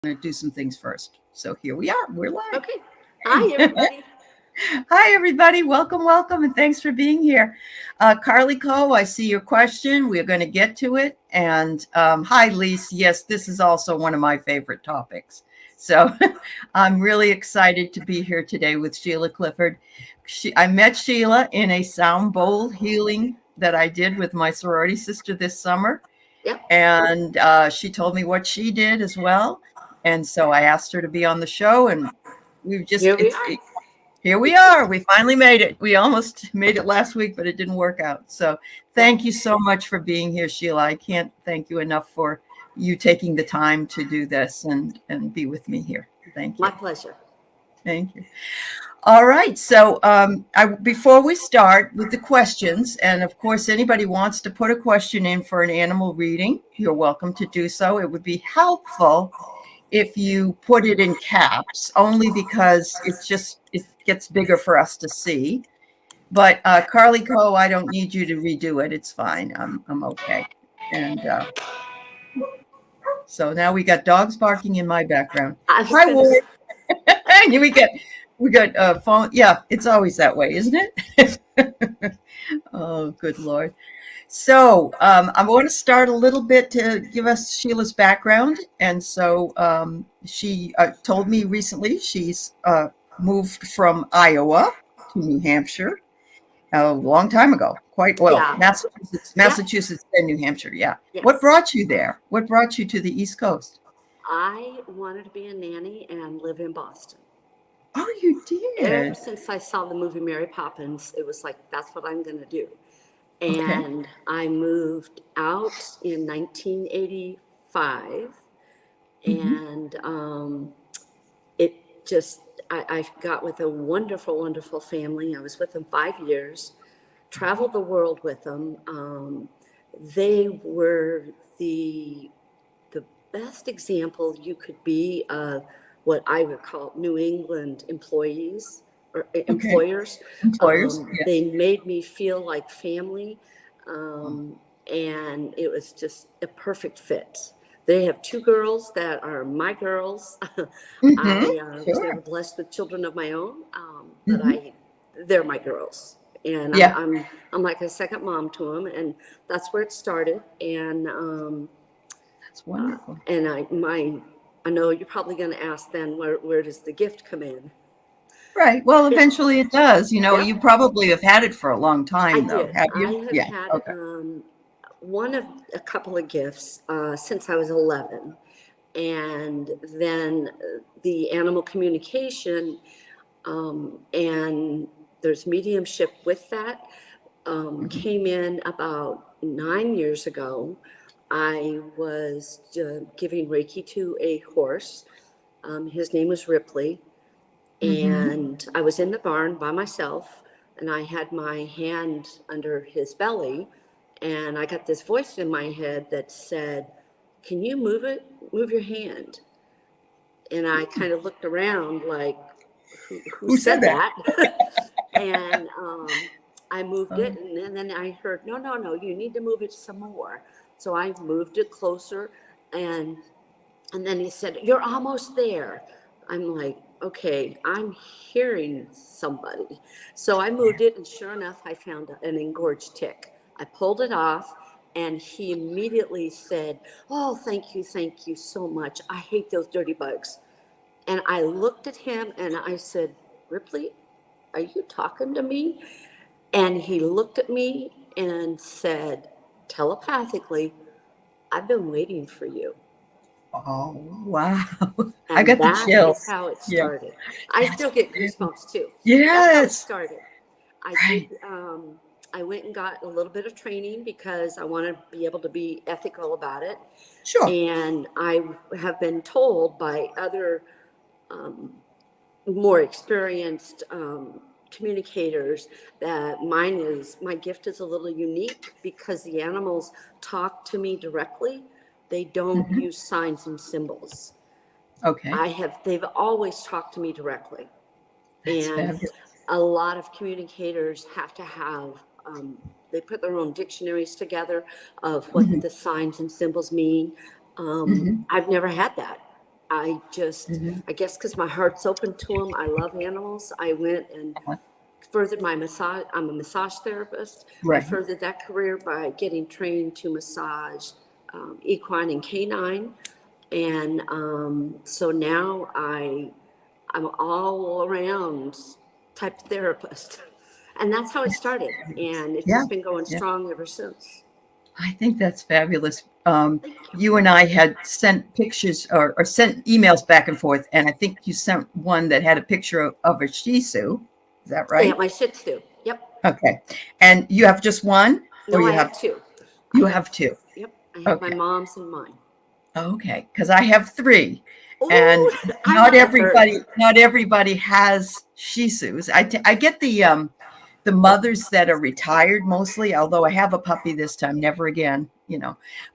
going to do some things first. So here we are. We're live. Okay. Hi, everybody. Hi, everybody. Welcome, welcome, and thanks for being here. Carly Coe, I see your question. We're going to get to it. And hi, Lise. Yes, this is also one of my favorite topics. So I'm really excited to be here today with Shelia Clifford. I met Sheila in a sound bowl healing that I did with my sorority sister this summer. Yep. And she told me what she did as well. And so I asked her to be on the show, and we've just, Here we are. here we are. We finally made it. We almost made it last week, but it didn't work out. So thank you so much for being here, Sheila. I can't thank you enough for you taking the time to do this and be with me here. Thank you. My pleasure. Thank you. All right. So before we start with the questions, and of course, anybody wants to put a question in for an animal reading, you're welcome to do so. It would be helpful if you put it in caps, only because it gets bigger for us to see. But Carly Coe, I don't need you to redo it. It's fine. I'm okay. And so now we got dogs barking in my background. Hi, Ward. we got phone. Yeah, it's always that way, isn't it? Oh, good Lord. So I want to start a little bit to give us Sheila's background. And so she told me recently she's moved from Iowa to New Hampshire a long time ago. Quite well, Yeah. Massachusetts and New Hampshire. Yeah. Yes. What brought you there? What brought you to the East Coast? I wanted to be a nanny and live in Boston. Oh, you Ever did? since I saw the movie Mary Poppins, it was like, that's what I'm going to do. Okay. And I moved out in 1985. And it just, I got with a wonderful, wonderful family. I was with them 5 years, traveled the world with them. They were the best example you could be of what I would call New England employees or employers. Employers. Yeah. They made me feel like family, and it was just a perfect fit. They have 2 girls that are my girls. I was Sure. never blessed with children of my own, but they're my girls. And Yeah. I'm like a second mom to them, and that's where it started. And That's wonderful. and I know you're probably going to ask then, where does the gift come in? Right. Well, eventually it does. You know, Yeah. you probably have had it for a long time, I though. did. Have I you? have Yeah. had Okay. one of a couple of gifts since I was 11. And then the animal communication, and there's mediumship with that, came in about 9 years ago. I was giving Reiki to a horse. His name was Ripley. And I was in the barn by myself, and I had my hand under his belly, and I got this voice in my head that said, "Can you move it? Move your hand." And I kind of looked around like, who said that? And I moved it, and then I heard, no, you need to move it some more. So I moved it closer, and then he said, "You're almost there." I'm like, okay, I'm hearing somebody. So I moved it, and sure enough, I found an engorged tick. I pulled it off, and he immediately said, "Oh, thank you so much. I hate those dirty bugs." And I looked at him, and I said, "Ripley, are you talking to me?" And he looked at me and said, telepathically, "I've been waiting for you." Oh, wow. I And got the that is chills. how it Yeah. started. I That's still get goosebumps too. That's how it yes. started. I Right. did. I went and got a little bit of training because I want to be able to be ethical about it. Sure. And I have been told by other more experienced communicators that my gift is a little unique because the animals talk to me directly. They don't use signs and symbols. Okay. They've always talked to me directly. That's And fabulous. a lot of communicators have to have, they put their own dictionaries together of what the signs and symbols mean. I've never had that. I guess because my heart's open to them, I love animals. I went and furthered my massage. I'm a massage therapist. I Right. furthered that career by getting trained to massage equine and canine. And so now I'm all around type of therapist. And that's how it started. And it's Yeah. just been going Yeah. strong ever since. I think that's fabulous. You and I had sent pictures or sent emails back and forth, and I think you sent one that had a picture of a Shih Tzu. Is that Yeah, right? my Shih Tzu. Yep. Okay. And you have just one, or No, I have two. I you have, have two? yep, I have my Okay. mom's and mine. Okay. Because I have three, and Ooh, I want a third. not everybody has Shih Tzus. I get the mothers that are retired mostly, although I have a puppy this time, never again,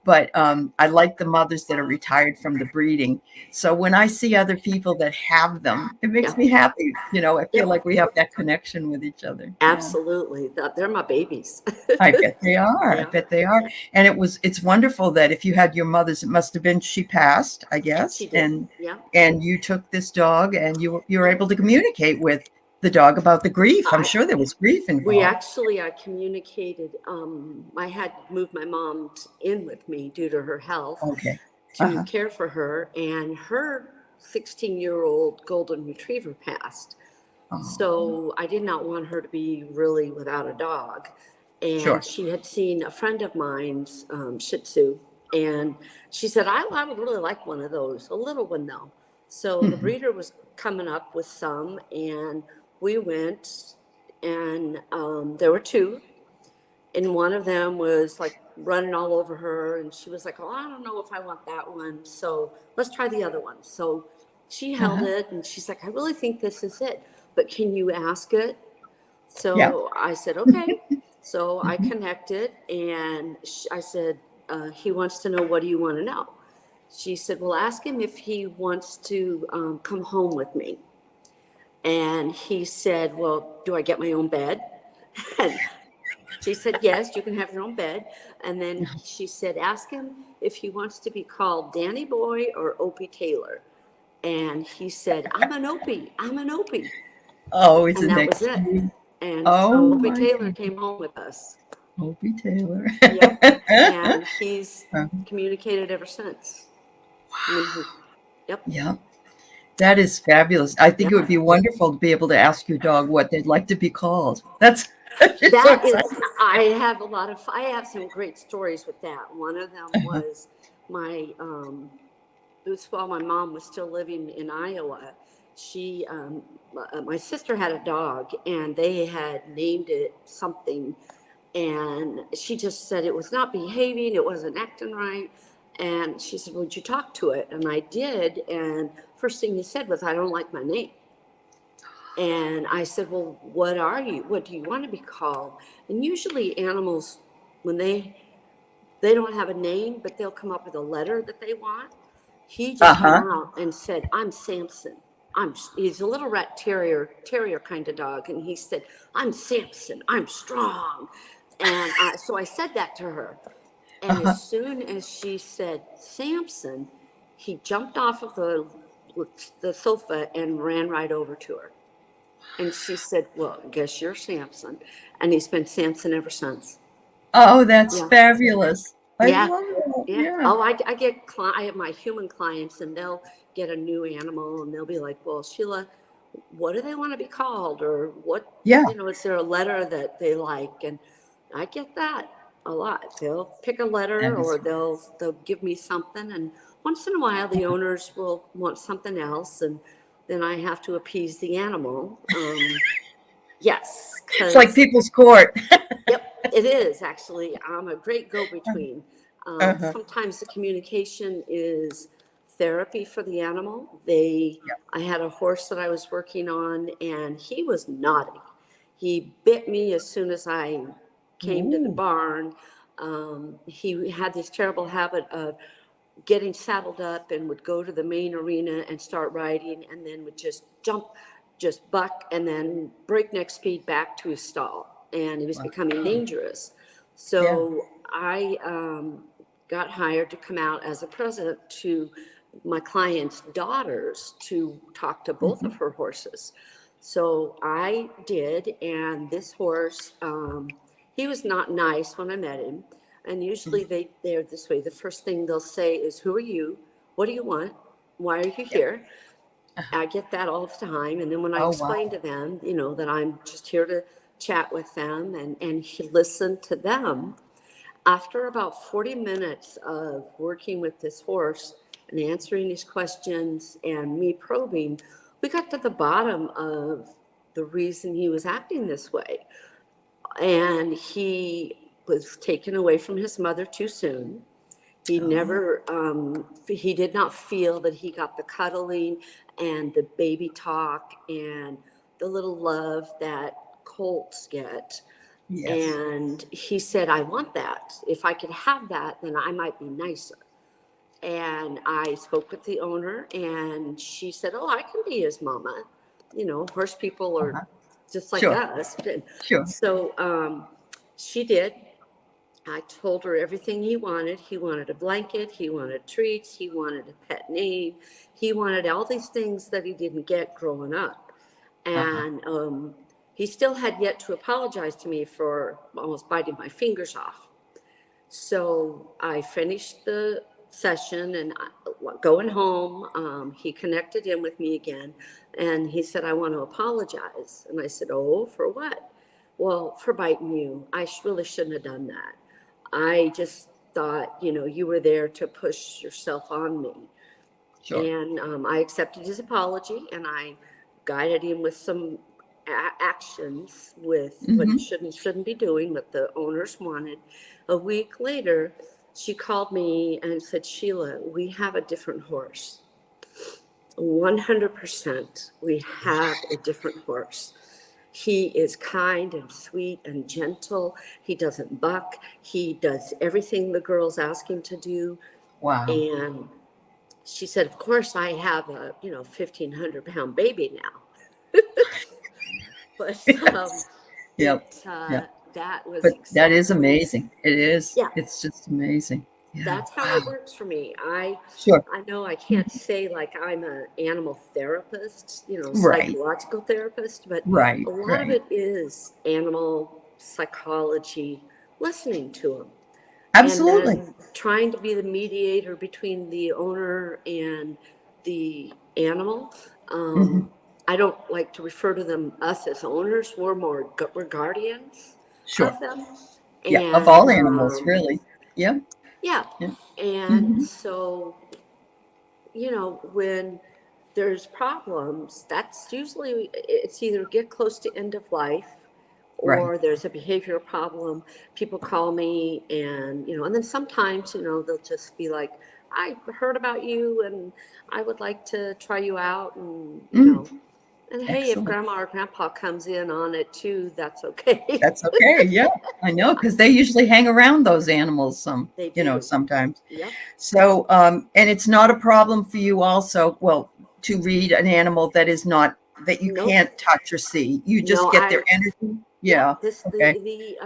but I like the mothers that are retired from the breeding. So when I see other people that have them, it Yeah. makes me happy. I feel Yep. like we have that connection with each other. Yeah. Absolutely. They're my babies. I bet they are. I Yeah. bet they are. And it's wonderful that if you had your mother's, it must have been, she passed, I guess. She did. Yeah. And you took this dog and you were able to communicate with the dog about the grief. I'm sure there was grief involved. I communicated. I had moved my mom in with me due to her health Okay. to care for her, and her 16-year-old golden retriever passed. Oh, So I did not want her to be really without a dog. And sure. she had seen a friend of mine's Shih Tzu, and she said, I would really like one of those, a little one though. So the breeder was coming up with some, and we went, and there were two, and one of them was like running all over her, and she was like, oh, I don't know if I want that one, so let's try the other one. So she held it, and she's like, I really think this is it, but can you ask it? Yeah. So I said, okay. So I connected, and I said, he wants to know, what do you want to know? She said, well, ask him if he wants to come home with me. And he said, well, do I get my own bed? And she said, yes, you can have your own bed. And then she said, ask him if he wants to be called Danny Boy or Opie Taylor. And he said, I'm an Opie. I'm an Opie. Oh, And isn't that that was it. cute? And Oh so Opie my Taylor goodness. came home with us. Opie Taylor. Yep. And he's communicated ever since. I mean, yep. Yeah. That is fabulous. I think it would Yeah. be wonderful to be able to ask your dog what they'd like to be called. That's it's so That is, exciting. I have some great stories with that. One of them was my, it was while my mom was still living in Iowa. She, my sister had a dog, and they had named it something, and she just said it was not behaving, it wasn't acting right. And she said, would you talk to it? And I did. And first thing he said was, I don't like my name. And I said, well, what are you? What do you want to be called? And usually animals, when they don't have a name, but they'll come up with a letter that they want. He just went Uh-huh. out and said, I'm Samson. He's a little rat terrier kind of dog. And he said, I'm Samson. I'm strong. And so I said that to her. And Uh-huh. as soon as she said Samson, he jumped off of the sofa and ran right over to her. And she said, well, I guess you're Samson. And he's been Samson ever since. Oh, that's Yeah. fabulous. I Yeah. love that. Yeah. Yeah. Oh, I have my human clients, and they'll get a new animal, and they'll be like, well, Sheila, what do they want to be called? Or what, Yeah. is there a letter that they like? And I get that a lot. They'll pick a letter, That is or they'll give me something. And once in a while, the owners will want something else, and then I have to appease the animal. Yes, it's like because people's court. yep, it is actually. I'm a great go-between. Uh-huh. Sometimes the communication is therapy for the animal. Yeah. I had a horse that I was working on, and he was naughty. He bit me as soon as I came to the Ooh. barn. He had this terrible habit of getting saddled up and would go to the main arena and start riding, and then would just jump, just buck, and then breakneck speed back to his stall. And it was becoming dangerous. Yeah. So I got hired to come out as a present to my client's daughters to talk to both of her horses. So I did, and this horse, he was not nice when I met him. And usually they're this way. The first thing they'll say is, "Who are you? What do you want? Why are you here?" I get that all the time. And then when I Oh, explain wow. to them, that I'm just here to chat with them and he listened to them, after about 40 minutes of working with this horse and answering his questions and me probing, we got to the bottom of the reason he was acting this way. And he was taken away from his mother too soon. He never, he did not feel that he got the cuddling and the baby talk and the little love that colts get. Yes. And he said, "I want that. If I could have that, then I might be nicer." And I spoke with the owner, and she said, "Oh, I can be his mama." Horse people are Uh-huh. just like Sure. us. And Sure. so she did. I told her everything he wanted. He wanted a blanket. He wanted treats. He wanted a pet name. He wanted all these things that he didn't get growing up. Uh-huh. And he still had yet to apologize to me for almost biting my fingers off. So I finished the session and going home, he connected in with me again and he said, "I want to apologize." And I said, "Oh, for what?" "Well, for biting you. I really shouldn't have done that. I just thought, you were there to push yourself on me." Sure. And I accepted his apology and I guided him with some actions with what he shouldn't be doing, what the owners wanted. A week later, she called me and said, "Sheila, we have a different horse. 100%, we have a different horse. He is kind and sweet and gentle. He doesn't buck. He does everything the girls ask him to do." Wow. And she said, "Of course, I have a 1,500-pound baby now." But Yes. Yep. Yep. that was But that is exactly, amazing. It is. yeah, It's just amazing. Yeah. that's how Wow. it works for me. I Sure. I know I can't say like I'm an animal therapist, Right. psychological therapist, but Right. a lot of Right. it is animal psychology, listening to them, and Absolutely. then trying to be the mediator between the owner and the animal. Hmm. I don't like to refer to them us as owners. We're guardians Sure. of them, Yeah. Of all and animals, really. Yeah. yeah, Yeah. and Hmm. so when there's problems, that's usually it's either get close to end of life Right. or there's a behavioral problem. People call me and then sometimes, they'll just be like, "I heard about you and I would like to try you out." And, Mm. and hey, if Excellent. grandma or grandpa comes in on it too, that's okay. That's okay. Yeah. I know because they usually hang around those animals They do. sometimes. Yep. So, and it's not a problem for you also, well, to read an animal that is not, that you Nope. can't touch or see. You just No, get their energy. yeah, Yeah. this, Okay.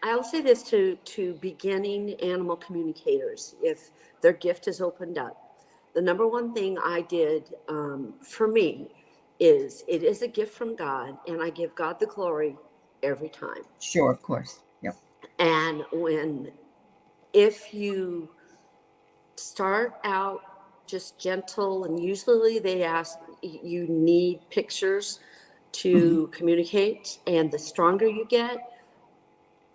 I'll say this to beginning animal communicators, if their gift is opened up. The number one thing I did for me is it is a gift from God, and I give God the glory every time. Sure. Of course. Yep. And if you start out just gentle, and usually they ask you need pictures Hmm. to communicate, and the stronger you get,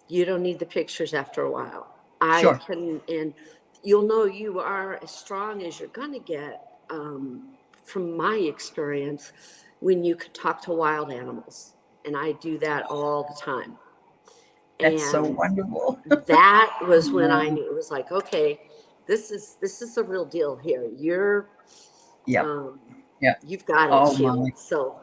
you don't need the pictures after a while. I Sure. can, and you'll know you are as strong as you're going to get, from my experience, when you can talk to wild animals. And I do that all the time. That's so And wonderful. that was when I Yeah. knew it was like, okay, this is a real deal here. Yep. Um, Yep. you've got it, Oh Sheila. my. So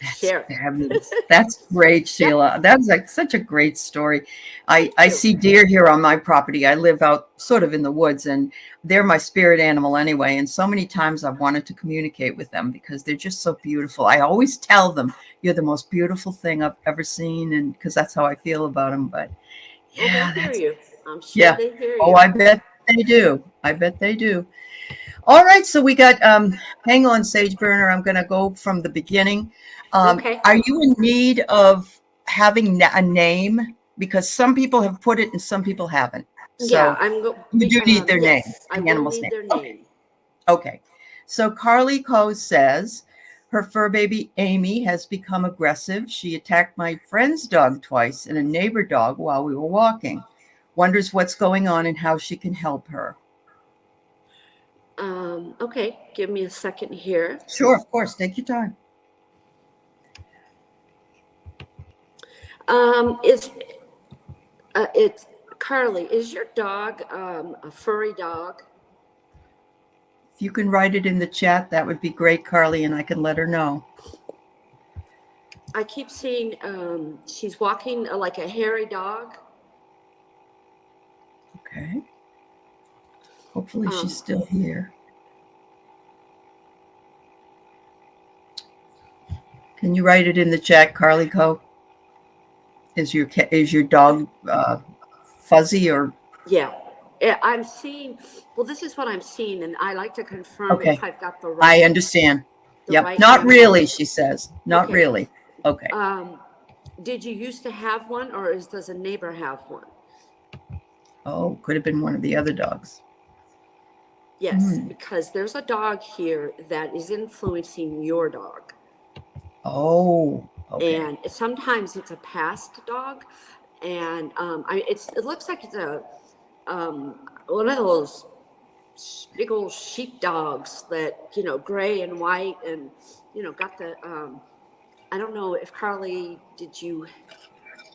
That's share it. fabulous. That's great, Yep. Sheila. That's like such a great story. I, Thank I you. see deer here on my property. I live out sort of in the woods, and they're my spirit animal anyway. And so many times I've wanted to communicate with them because they're just so beautiful. I always tell them, "You're the most beautiful thing I've ever seen," and because that's how I feel about them. But Oh, they yeah, hear that's you. I'm sure yeah. they hear Oh, you. I bet they do. I bet they do. All right, so we got, hang on, Sage Burner. I'm going to go from the beginning. Okay. Are you in need of having a name? Because some people have put it and some people haven't. Yeah, So you do need their name, yes, I the will animal's need name. their Okay. name. Okay. So Carly Coe says her fur baby Amy has become aggressive. She attacked my friend's dog twice and a neighbor dog while we were walking. Wonders what's going on and how she can help her. Okay, give me a second here. Sure, of course. Take your time. Is it's Carly, is your dog a furry dog? If you can write it in the chat, that would be great, Carly, and I can let her know. I keep seeing she's walking like a hairy dog. Okay. Hopefully she's still here. Can you write it in the chat, Carly Coe? Is your dog fuzzy or? Yeah. I'm seeing, well, this is what I'm seeing, and I like to confirm Okay, if I've got I understand. the Yep, right not animal. really, she says. Not Okay. really. Okay. Did you used to have one, or does a neighbor have one? Oh, could have been one of the other dogs. Yes, because there's a dog here that is influencing your dog. Oh, okay. And sometimes it's a past dog, and it looks like it's a one of those big old sheep dogs that gray and white, and got the I don't know if Carly, did you,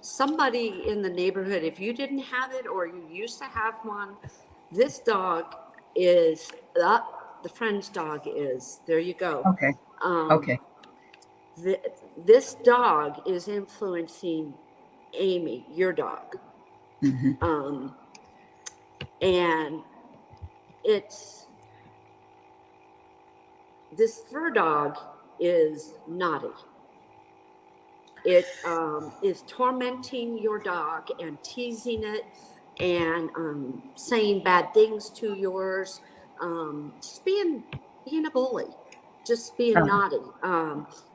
somebody in the neighborhood, if you didn't have it or you used to have one, this dog is the friend's dog is. There you go. Okay. Okay. This dog is influencing Amy, your dog. And it's this fur dog is naughty. It is tormenting your dog and teasing it and saying bad things to yours, just being a bully, just being naughty.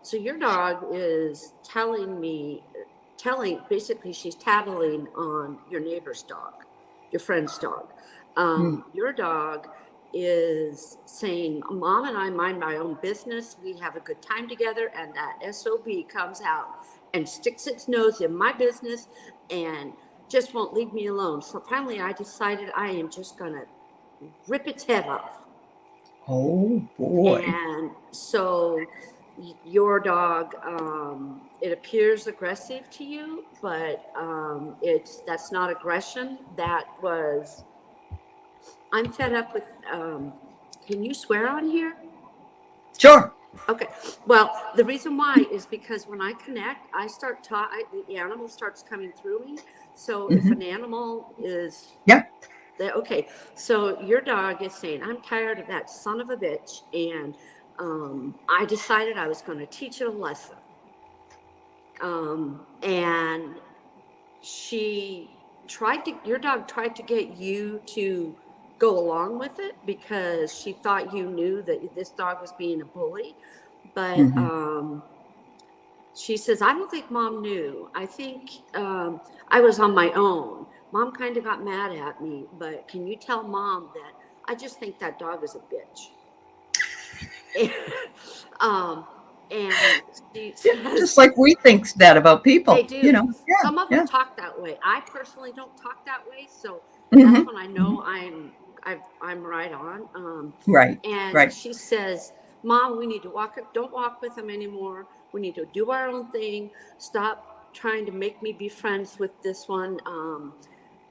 So your dog is telling basically she's tattling on your neighbor's dog, your friend's dog. Your dog is saying, Mom and I mind my own business. We have a good time together. And that SOB comes out and sticks its nose in my business and just won't leave me alone. So finally, I decided I am just going to rip its head off. Oh, boy. And so your dog, it appears aggressive to you, but that's not aggression. I'm fed up with, can you swear on here? Sure. Okay. Well, the reason why is because when I connect, I start the animal starts coming through me. So if an animal is okay, so your dog is saying, I'm tired of that son of a bitch, and I decided I was going to teach it a lesson. And your dog tried to get you to go along with it because she thought you knew that this dog was being a bully. But she says, I don't think Mom knew. I think I was on my own. Mom kind of got mad at me, but can you tell Mom that I just think that dog is a bitch? And she says, Just like we think that about people. they do. Yeah, Some of them yeah. talk that way. I personally don't talk that way, so that's Mm-hmm. when I know I'm right on. Right, And right. she says, Mom, we need to don't walk with them anymore. We need to do our own thing. Stop trying to make me be friends with this one.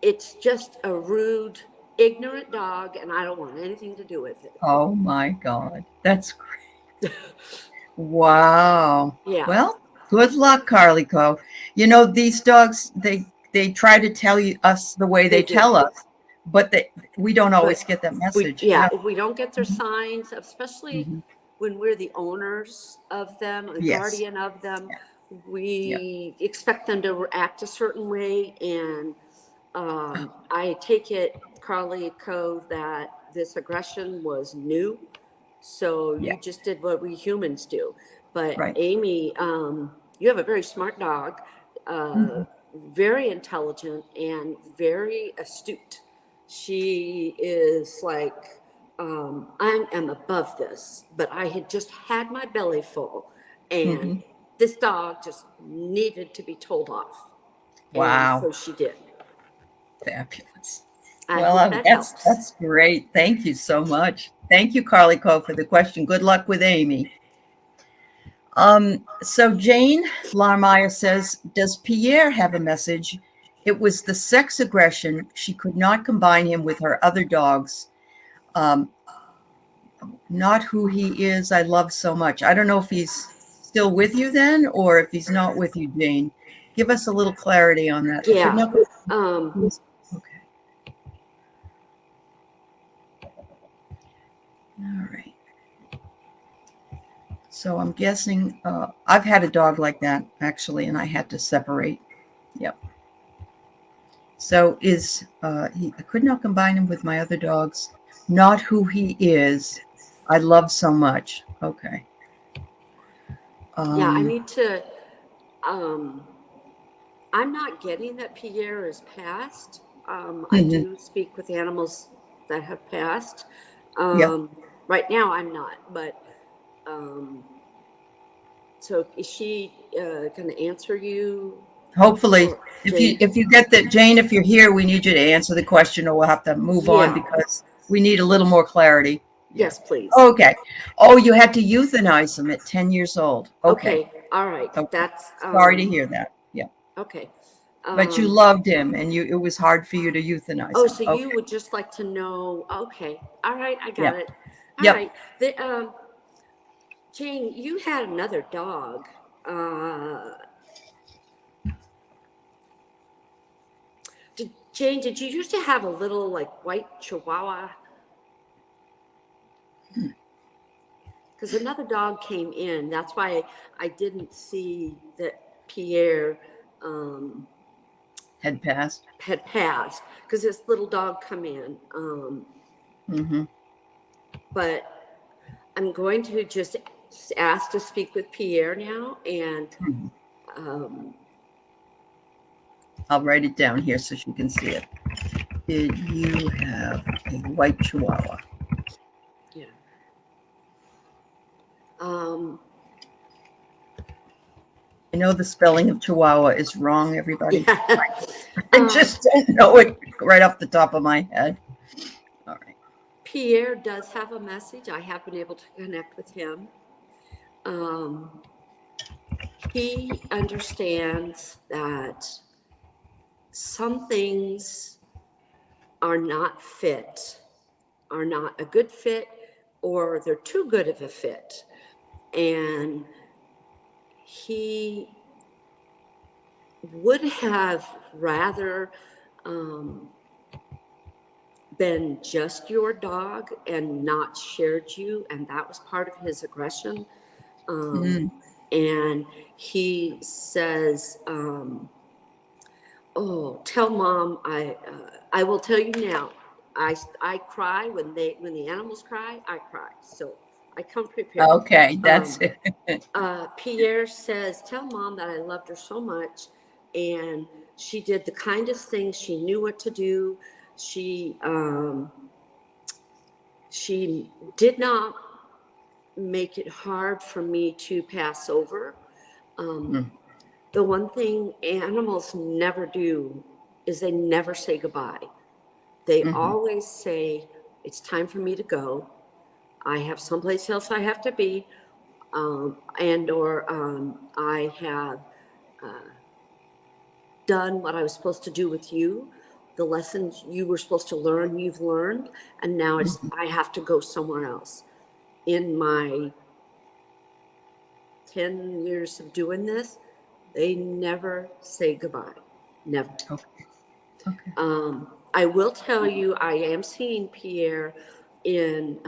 It's just a rude, ignorant dog, and I don't want anything to do with it. Oh, my God. That's great. Wow. Yeah. Well, good luck, Carly Coe. You know, these dogs, they try to tell us the way they do. tell us, but we don't always But get that message. we don't get their signs, especially when we're the owners of them, the Yes. guardian of them. Yeah. We expect them to act a certain way, and I take it, Carly Coe, that this aggression was new. So Yeah. you just did what we humans do. But Right. Amy, you have a very smart dog, very intelligent and very astute. She is like, I am above this, but I had just had my belly full, and Mm-hmm. this dog just needed to be told off. And Wow. so she did. Fabulous. I Well, hope that that's helps. that's great. Thank you so much. Thank you, Carly Co, for the question. Good luck with Amy. So Jane Larmire says, does Pierre have a message? It was the sex aggression. She could not combine him with her other dogs. Um, not who he is. I love so much. I don't know if he's still with you then, or if he's not with you, Jane. Give us a little clarity on that. I could Yeah. not. Okay. All right. So I'm guessing I've had a dog like that actually, and I had to separate. Yep. So I could not combine him with my other dogs. Not who he is. I love so much. Okay. Yeah, I Um, need to. Um, I'm not getting that Pierre is passed. I mhm. do speak with animals that have passed. Yeah. Right now, I'm not. But so is she going to answer you, Hopefully, or Jane? if you get that, Jane, if you're here, we need you to answer the question, or we'll have to move on Yeah. because we need a little more clarity. Yeah. Yes, please. Okay. Oh, you had to euthanize him at 10 years old. Okay. Okay. All right. Okay. That's Sorry to hear that. Yeah. okay. But you Um, loved him and it was hard for you to euthanize oh, him. so you Okay. would just like to know? Okay. All right. I Yeah. got it. All Yep. right. Jane, you had another dog. Jane, did you used to have a little like white Chihuahua? Because another dog came in. That's why I didn't see that Pierre Had passed. had passed. Because this little dog come in. Mm-hmm. But I'm going to just ask to speak with Pierre now, and I'll write it down here so she can see it. Did you have a white Chihuahua? yeah. Um, I know the spelling of Chihuahua is wrong, everybody. yeah. I just don't know it right off the top of my head. All right. Pierre does have a message. I have been able to connect with him. He understands that some things are not fit, are not a good fit, or they're too good of a fit. And he would have rather been just your dog and not shared you, and that was part of his aggression. And he says, "Oh, tell mom I will tell you now. I cry when the animals cry. I cry, so I come prepared." Okay, that's it. Pierre says, "Tell mom that I loved her so much, and she did the kindest things. She knew what to do. She did not make it hard for me to pass over. The one thing animals never do is they never say goodbye. They always say, it's time for me to go. I have someplace else I have to be, I have done what I was supposed to do with you. The lessons you were supposed to learn, you've learned, and now I have to go somewhere else." In my 10 years of doing this, they never say goodbye. Never. Okay. Okay. I will tell you, I am seeing Pierre in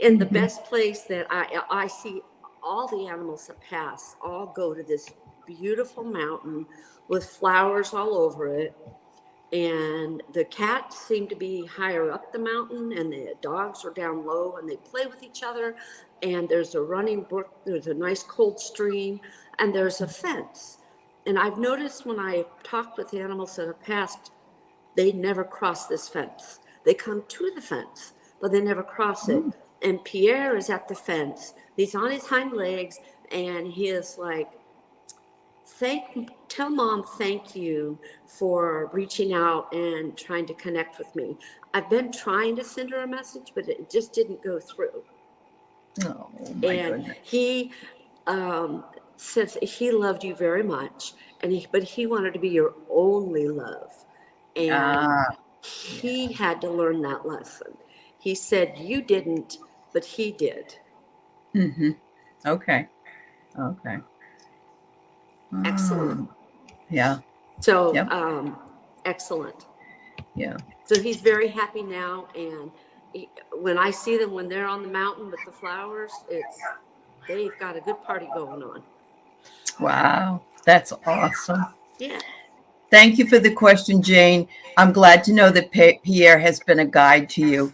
in the best place that I see. All the animals that pass all go to this beautiful mountain with flowers all over it. And the cats seem to be higher up the mountain, and the dogs are down low, and they play with each other. And there's a running brook, there's a nice cold stream, and there's a fence. And I've noticed when I've talked with animals that have passed, they never cross this fence. They come to the fence, but they never cross it. And Pierre is at the fence. He's on his hind legs, and he is like, tell mom thank you for reaching out and trying to connect with me. I've been trying to send her a message, but it just didn't go through. Oh, my And goodness. he says he loved you very much, but he wanted to be your only love. And he had to learn that lesson. He said you didn't, but he did. Mm-hmm. Okay. Excellent. Yeah. So, Yep. excellent. Yeah. So he's very happy now, and when I see them when they're on the mountain with the flowers, they've got a good party going on. Wow. That's awesome. Yeah. Thank you for the question, Jane. I'm glad to know that Pierre has been a guide to you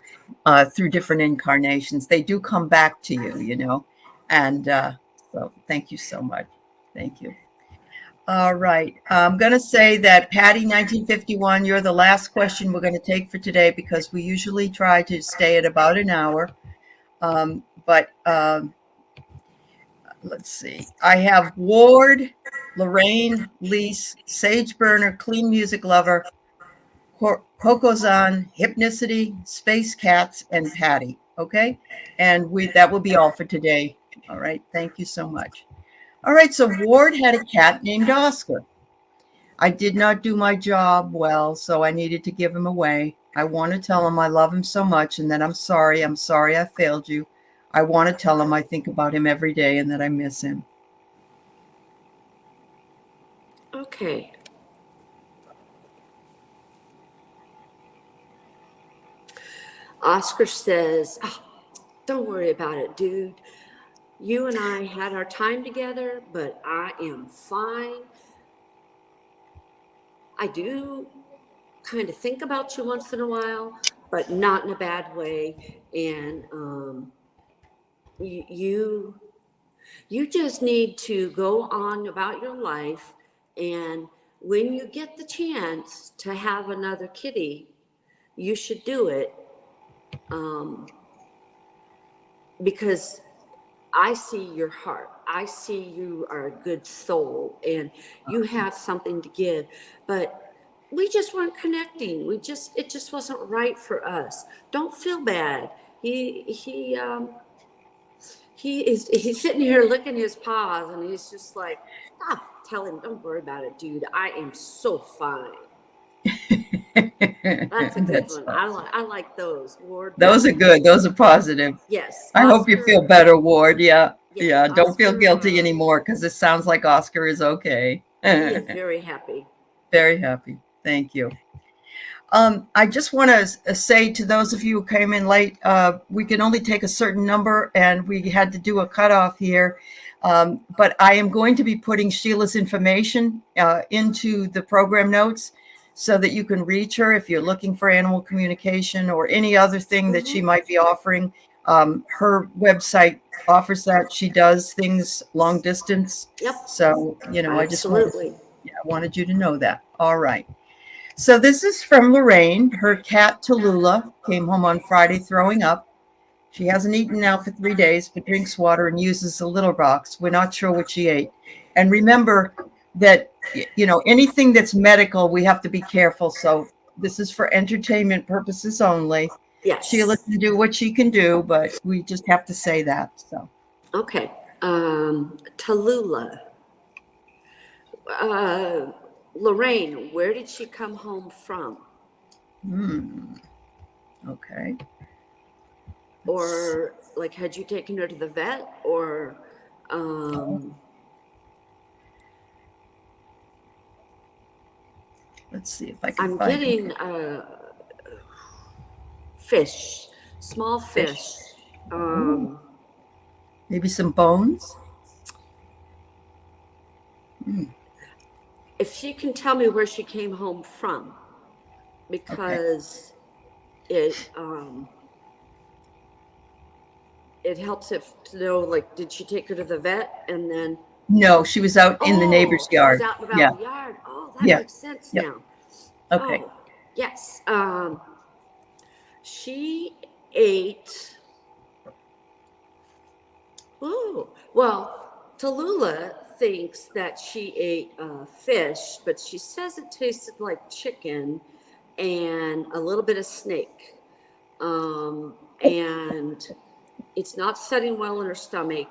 through different incarnations. They do come back to you, you know, and so thank you so much. Thank you. All right. I'm going to say that Patty, 1951, you're the last question we're going to take for today because we usually try to stay at about an hour. But let's see. I have Ward, Lorraine, Lise, Sage Burner, Clean Music Lover, Coco's Hypnicity, Space Cats, and Patty. Okay. And that will be all for today. All right. Thank you so much. All right. So Ward had a cat named Oscar. I did not do my job well, so I needed to give him away. I want to tell him I love him so much and that I'm sorry. I'm sorry I failed you. I want to tell him I think about him every day and that I miss him. Okay. Oscar says, oh, don't worry about it, dude. You and I had our time together, but I am fine. I do kind of think about you once in a while, but not in a bad way. And you just need to go on about your life, and when you get the chance to have another kitty, you should do it, because I see your heart. I see you are a good soul, and you have something to give, but we just weren't connecting. It just wasn't right for us. Don't feel bad. He's sitting here licking his paws, and he's just like, tell him, don't worry about it, dude. I am so fine. That's a good one. Awesome. I like those, Ward. Those are good. Those are positive. Yes. I hope you feel better, Ward. Yeah. Yeah. Don't Oscar, feel guilty anymore because it sounds like Oscar is okay. He is very happy. Very happy. Thank you. I just want to say to those of you who came in late, we can only take a certain number and we had to do a cutoff here. But I am going to be putting Sheila's information into the program notes so that you can reach her if you're looking for animal communication or any other thing that she might be offering. Her website offers that. She does things long distance. Yep. So, you know, absolutely. I wanted you to know that. All right. So this is from Lorraine. Her cat Tallulah came home on Friday throwing up. She hasn't eaten now for 3 days, but drinks water and uses a litter box. We're not sure what she ate. And remember that, you know, anything that's medical, we have to be careful. So this is for entertainment purposes only. Yes. Sheila can do what she can do, but we just have to say that. So. Okay. Tallulah. Lorraine, where did she come home from? Okay. Or like, had you taken her to the vet, or let's see if I can I'm find getting fish, small fish. Maybe some bones. If she can tell me where she came home from. because it helps if to know, like, did she take her to the vet and then? No, she was out in the neighbor's She was yard. out and Yeah. about the yard. Oh, that Yeah. makes sense Yep. now. Okay. Oh, yes. She ate. Oh, well, Tallulah thinks that she ate fish, but she says it tasted like chicken and a little bit of snake. And it's not setting well in her stomach.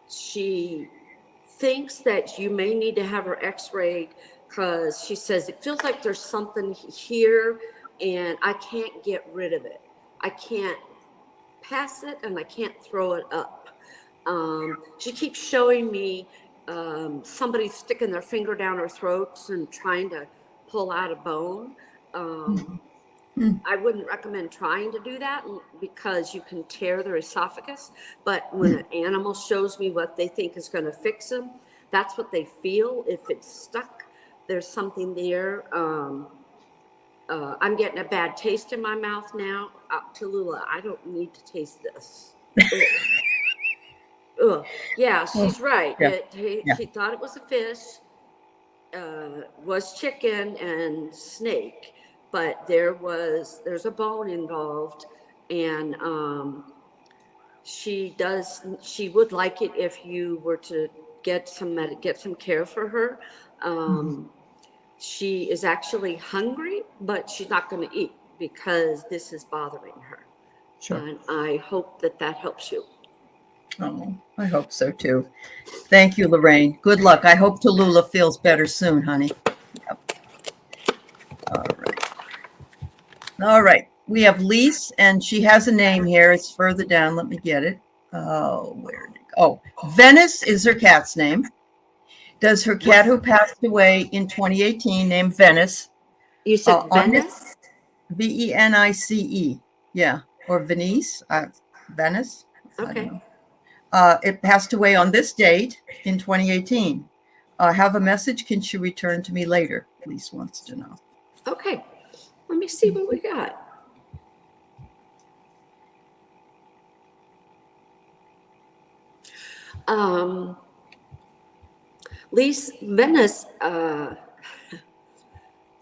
She thinks that you may need to have her x-rayed because she says it feels like there's something here and I can't get rid of it. I can't pass it and I can't throw it up. She keeps showing me somebody sticking their finger down her throat and trying to pull out a bone. I wouldn't recommend trying to do that because you can tear their esophagus. But when an animal shows me what they think is going to fix them, that's what they feel. If it's stuck, there's something there. I'm getting a bad taste in my mouth now. Tallulah, I don't need to taste this. Ugh. Ugh. Yeah, she's right. Yeah. Yeah. She thought it was a fish, was chicken and snake, but there's a bone involved, and she would like it if you were to get some care for her. She is actually hungry, but she's not going to eat because this is bothering her. Sure. And I hope that helps you. Oh, I hope so too. Thank you, Lorraine. Good luck. I hope Tallulah feels better soon, honey. Yep. All right. All right. We have Lise, and she has a name here. It's further down. Let me get it. Oh, where did it go? Oh, Venice is her cat's name. Does her cat who passed away in 2018, named Venice, You said Venice? Venice? Yeah. Or Venice? Venice? I Okay. don't know. It passed away on this date in 2018. Have a message. Can she return to me later? Lise wants to know. Okay. Let me see what we got. Lise, Venice, it's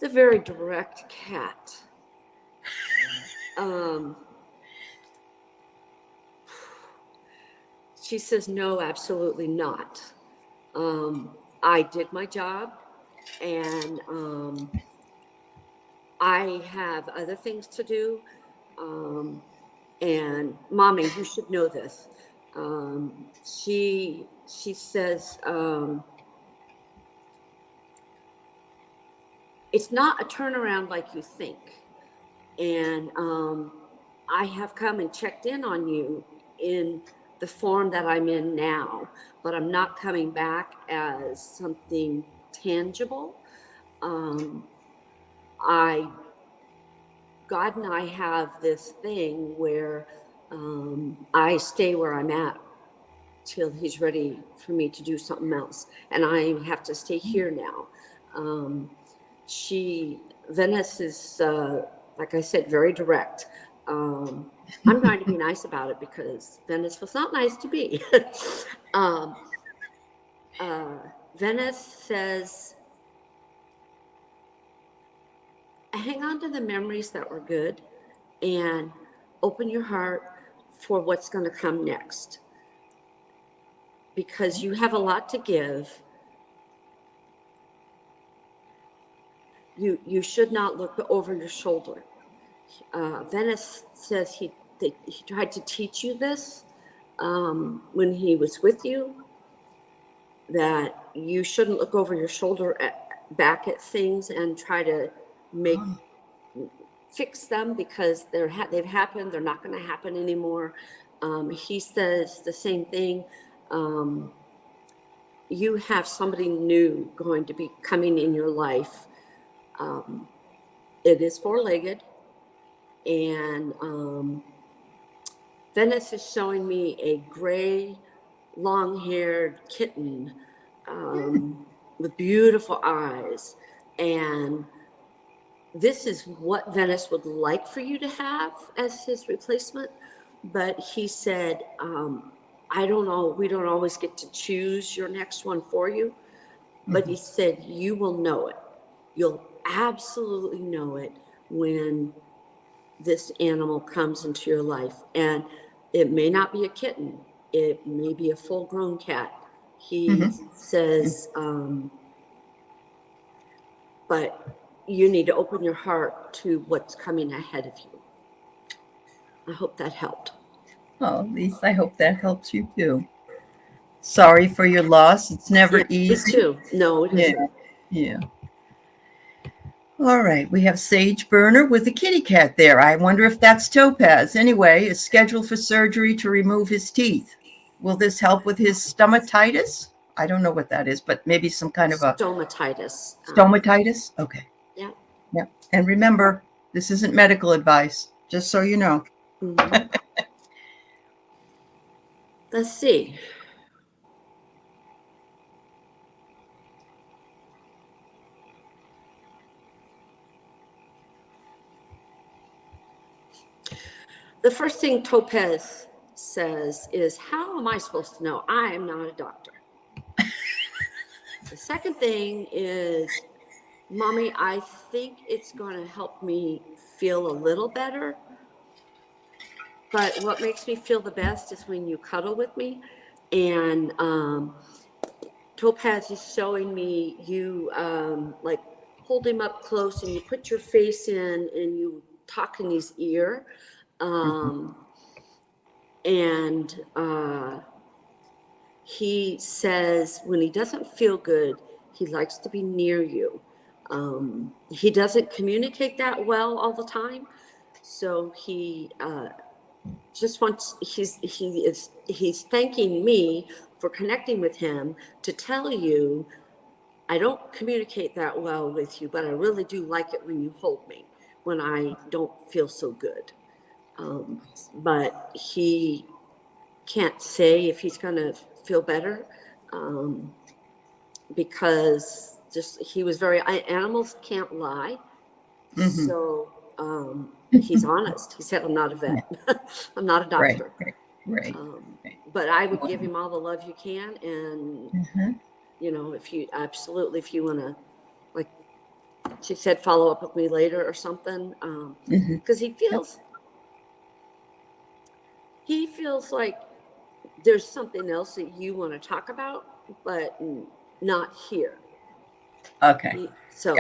a very direct cat. She says, no, absolutely not. I did my job, and I have other things to do. And Mommy, you should know this. She says, it's not a turnaround like you think. And I have come and checked in on you in the form that I'm in now, but I'm not coming back as something tangible. God and I have this thing where I stay where I'm at till he's ready for me to do something else. And I have to stay here now. Venice is, like I said, very direct. I'm going to be nice about it because Venice was not nice to be. Venice says, hang on to the memories that were good and open your heart for what's going to come next. Because you have a lot to give. You should not look over your shoulder. Venice says he tried to teach you this when he was with you, that you shouldn't look over your shoulder back at things and try to fix them because they've happened. They're not going to happen anymore. He says the same thing. You have somebody new going to be coming in your life. It is four-legged, and Venice is showing me a gray, long-haired kitten. with beautiful eyes. And this is what Venice would like for you to have as his replacement. But he said, I don't know, we don't always get to choose your next one for you. But he said, you will know it. You'll absolutely know it when this animal comes into your life. And it may not be a kitten. It may be a full-grown cat. He says, but you need to open your heart to what's coming ahead of you. I hope that helped. Oh, at least I hope that helps you too. Sorry for your loss. It's never easy. Me too. No, it isn't. Yeah. All right, we have Sage Burner with a kitty cat there. I wonder if that's Topaz. Anyway, is scheduled for surgery to remove his teeth. Will this help with his stomatitis? I don't know what that is, but maybe some kind of a stomatitis. Stomatitis? Okay. Yeah. Yeah. And remember, this isn't medical advice, just so you know. Let's see. The first thing Topaz says is, how am I supposed to know? I am not a doctor. The second thing is, Mommy, I think it's going to help me feel a little better. But what makes me feel the best is when you cuddle with me. And Topaz is showing me you like hold him up close and you put your face in and you talk in his ear. And he says when he doesn't feel good, he likes to be near you. He doesn't communicate that well all the time. So he just wants, he's thanking me for connecting with him to tell you, I don't communicate that well with you, but I really do like it when you hold me when I don't feel so good. But he can't say if he's going to feel better because just he was very, animals can't lie. So he's honest. He said, I'm not a vet. I'm not a doctor. Right. But I would give him all the love you can. And, you know, if you want to, like she said, follow up with me later or something. Because he feels like there's something else that you want to talk about, but not here. Okay. So.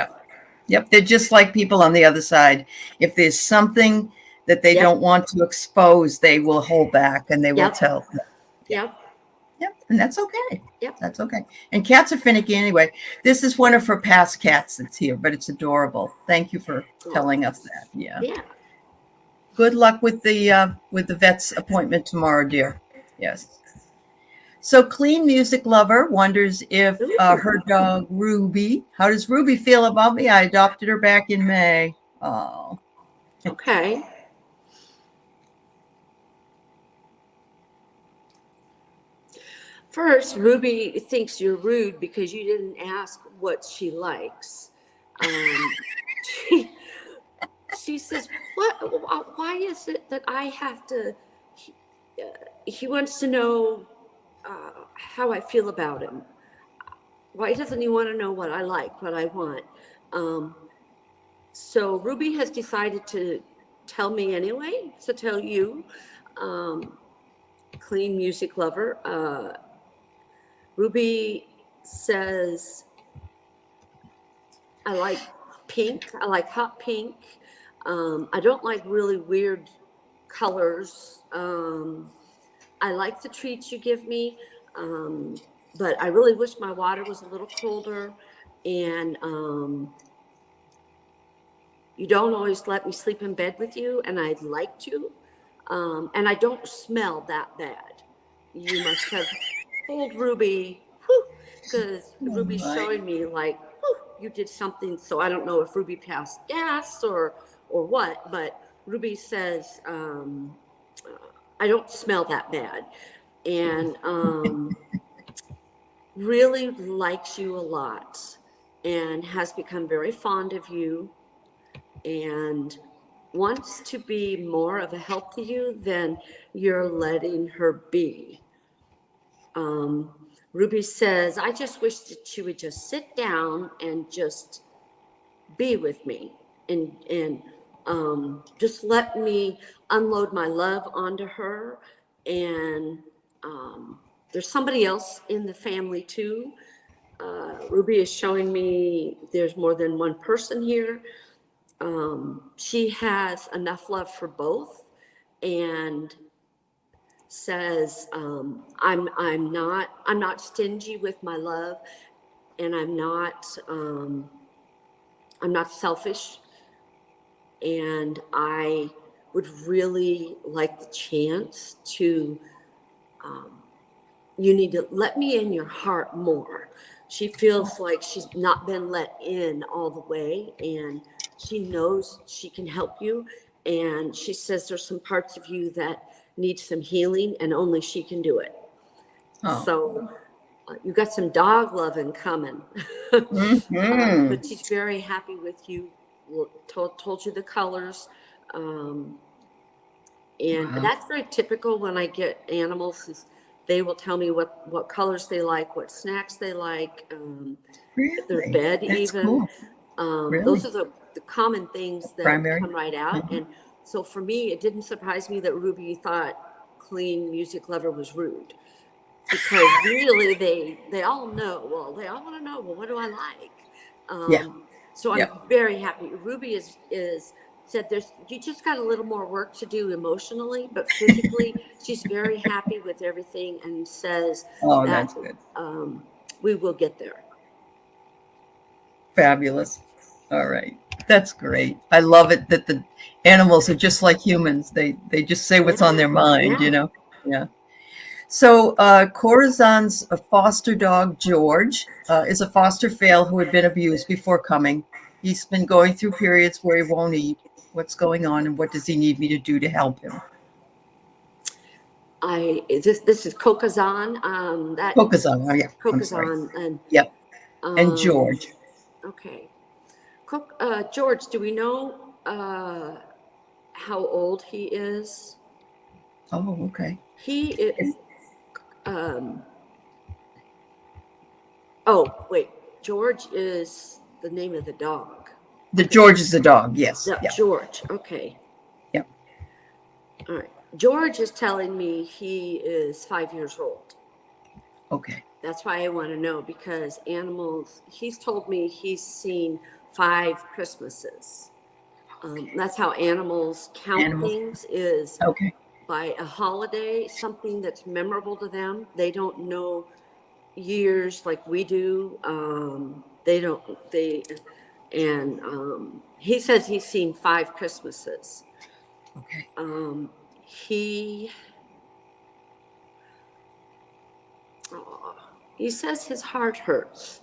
Yep. They're just like people on the other side. If there's something that they don't want to expose, they will hold back and they will tell. Yep. And that's okay. Yep. That's okay. And cats are finicky anyway. This is one of her past cats that's here, but it's adorable. Thank you for telling us that. Yeah. Good luck with the vet's appointment tomorrow, dear. Yes. So Clean Music Lover wonders if her dog Ruby, how does Ruby feel about me? I adopted her back in May. Oh. Okay. First, Ruby thinks you're rude because you didn't ask what she likes. She says, why is it that I have to, he wants to know how I feel about him. Why doesn't he want to know what I like, what I want? So Ruby has decided to tell me anyway, to tell you, Clean Music Lover. Ruby says, I like pink. I like hot pink. I don't like really weird colors. I like the treats you give me, but I really wish my water was a little colder. And you don't always let me sleep in bed with you, and I'd like to. And I don't smell that bad. You must have told Ruby, because Ruby's showing me like, you did something. So I don't know if Ruby passed gas or what, but Ruby says, I don't smell that bad. And really likes you a lot and has become very fond of you and wants to be more of a help to you than you're letting her be. Ruby says, I just wish that she would just sit down and just be with me and just let me unload my love onto her. And there's somebody else in the family too. Ruby is showing me there's more than one person here. She has enough love for both and says, I'm not stingy with my love, and I'm not selfish, and I would really like the chance to, you need to let me in your heart more. She feels like she's not been let in all the way, and she knows she can help you. And she says there's some parts of you that need some healing, and only she can do it. Oh. So you got some dog loving coming. But she's very happy with you. Told you the colors. And that's very typical when I get animals. Is they will tell me what colors they like, what snacks they like, Really? their bed. That's even. cool. Really? Those are the common things that Primary? come right out. And so for me, it didn't surprise me that Ruby thought Clean Music Lover was rude. Because really they all know, well, they all want to know, well, what do I like? So I'm very happy. Ruby is said you just got a little more work to do emotionally, but physically she's very happy with everything and says that that's good. We will get there. Fabulous. All right. That's great. I love it that the animals are just like humans. They just say what's on their mind, Yeah. So Corazon's foster dog, George, is a foster fail who had been abused before coming. He's been going through periods where he won't eat. What's going on and what does he need me to do to help him? This is Kokazan. Corazon. Oh, yeah. I'm sorry. Kokazan. And, Yep. And George. Okay. George, do we know how old he is? Oh, okay. He is. Oh, wait. George is the name of the dog. George is the dog. Yes. Yeah. George. Okay. Yep. All right. George is telling me he is 5 years old. Okay. That's why I want to know, because animals, he's told me he's seen 5 Christmases. That's how animals count things, is by a holiday, something that's memorable to them. They don't know years like we do. He says he's seen 5 Christmases. Okay. He says his heart hurts.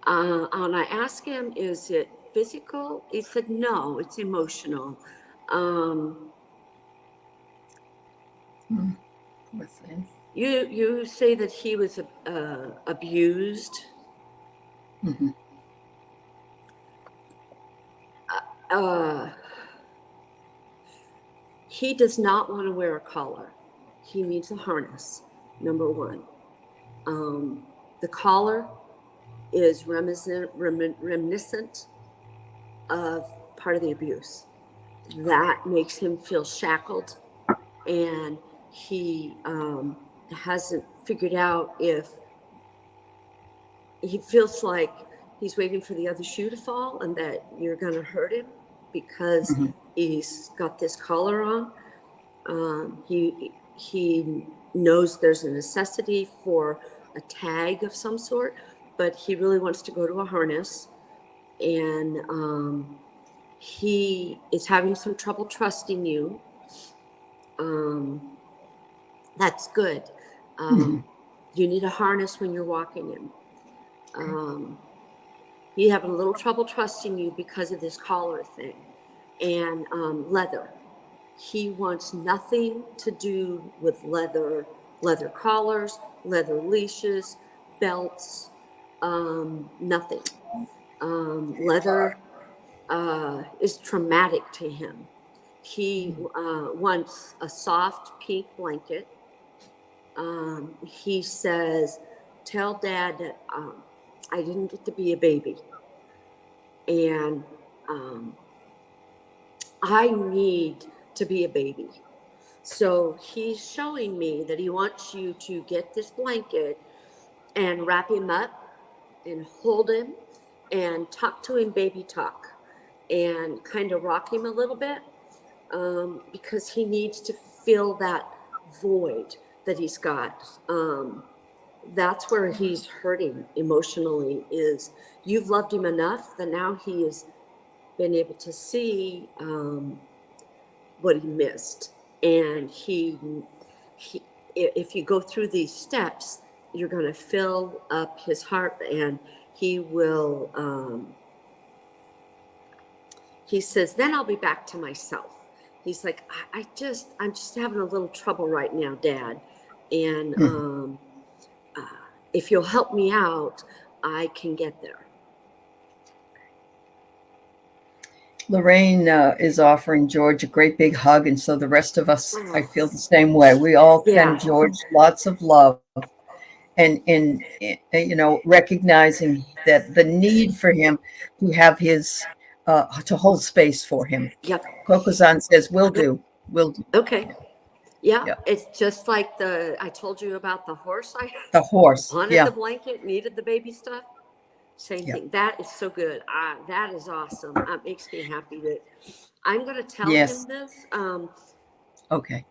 And I asked him, is it physical? He said, no, it's emotional. You say that he was abused. Mm-hmm. He does not want to wear a collar. He needs a harness, number one. The collar is reminiscent of part of the abuse. That makes him feel shackled, and he hasn't figured out if he feels like he's waiting for the other shoe to fall and that you're going to hurt him because he's got this collar on. He knows there's a necessity for a tag of some sort, but he really wants to go to a harness, and he is having some trouble trusting you. That's good. You need a harness when you're walking him. He's having a little trouble trusting you because of this collar thing and leather. He wants nothing to do with leather collars, leather leashes, belts, nothing. Leather is traumatic to him. He wants a soft pink blanket. He says, tell Dad that I didn't get to be a baby. And I need to be a baby. So he's showing me that he wants you to get this blanket and wrap him up and hold him and talk to him baby talk and kind of rock him a little bit, because he needs to fill that void that he's got. That's where he's hurting emotionally, is you've loved him enough that now he has been able to see what he missed. And he if you go through these steps, you're going to fill up his heart, and he will, he says, then I'll be back to myself. He's like, I'm just having a little trouble right now, Dad. And if you'll help me out, I can get there. Lorraine is offering George a great big hug, and so the rest of us, I feel the same way. We all send George lots of love, and you know, recognizing that the need for him to have his to hold space for him. Yep. Kokozan says, "Will do, will do." Okay. Yeah, it's just like I told you about the horse. The horse wanted the blanket, needed the baby stuff. Same thing. That is so good. That is awesome. It makes me happy that I'm going to tell him this. Okay.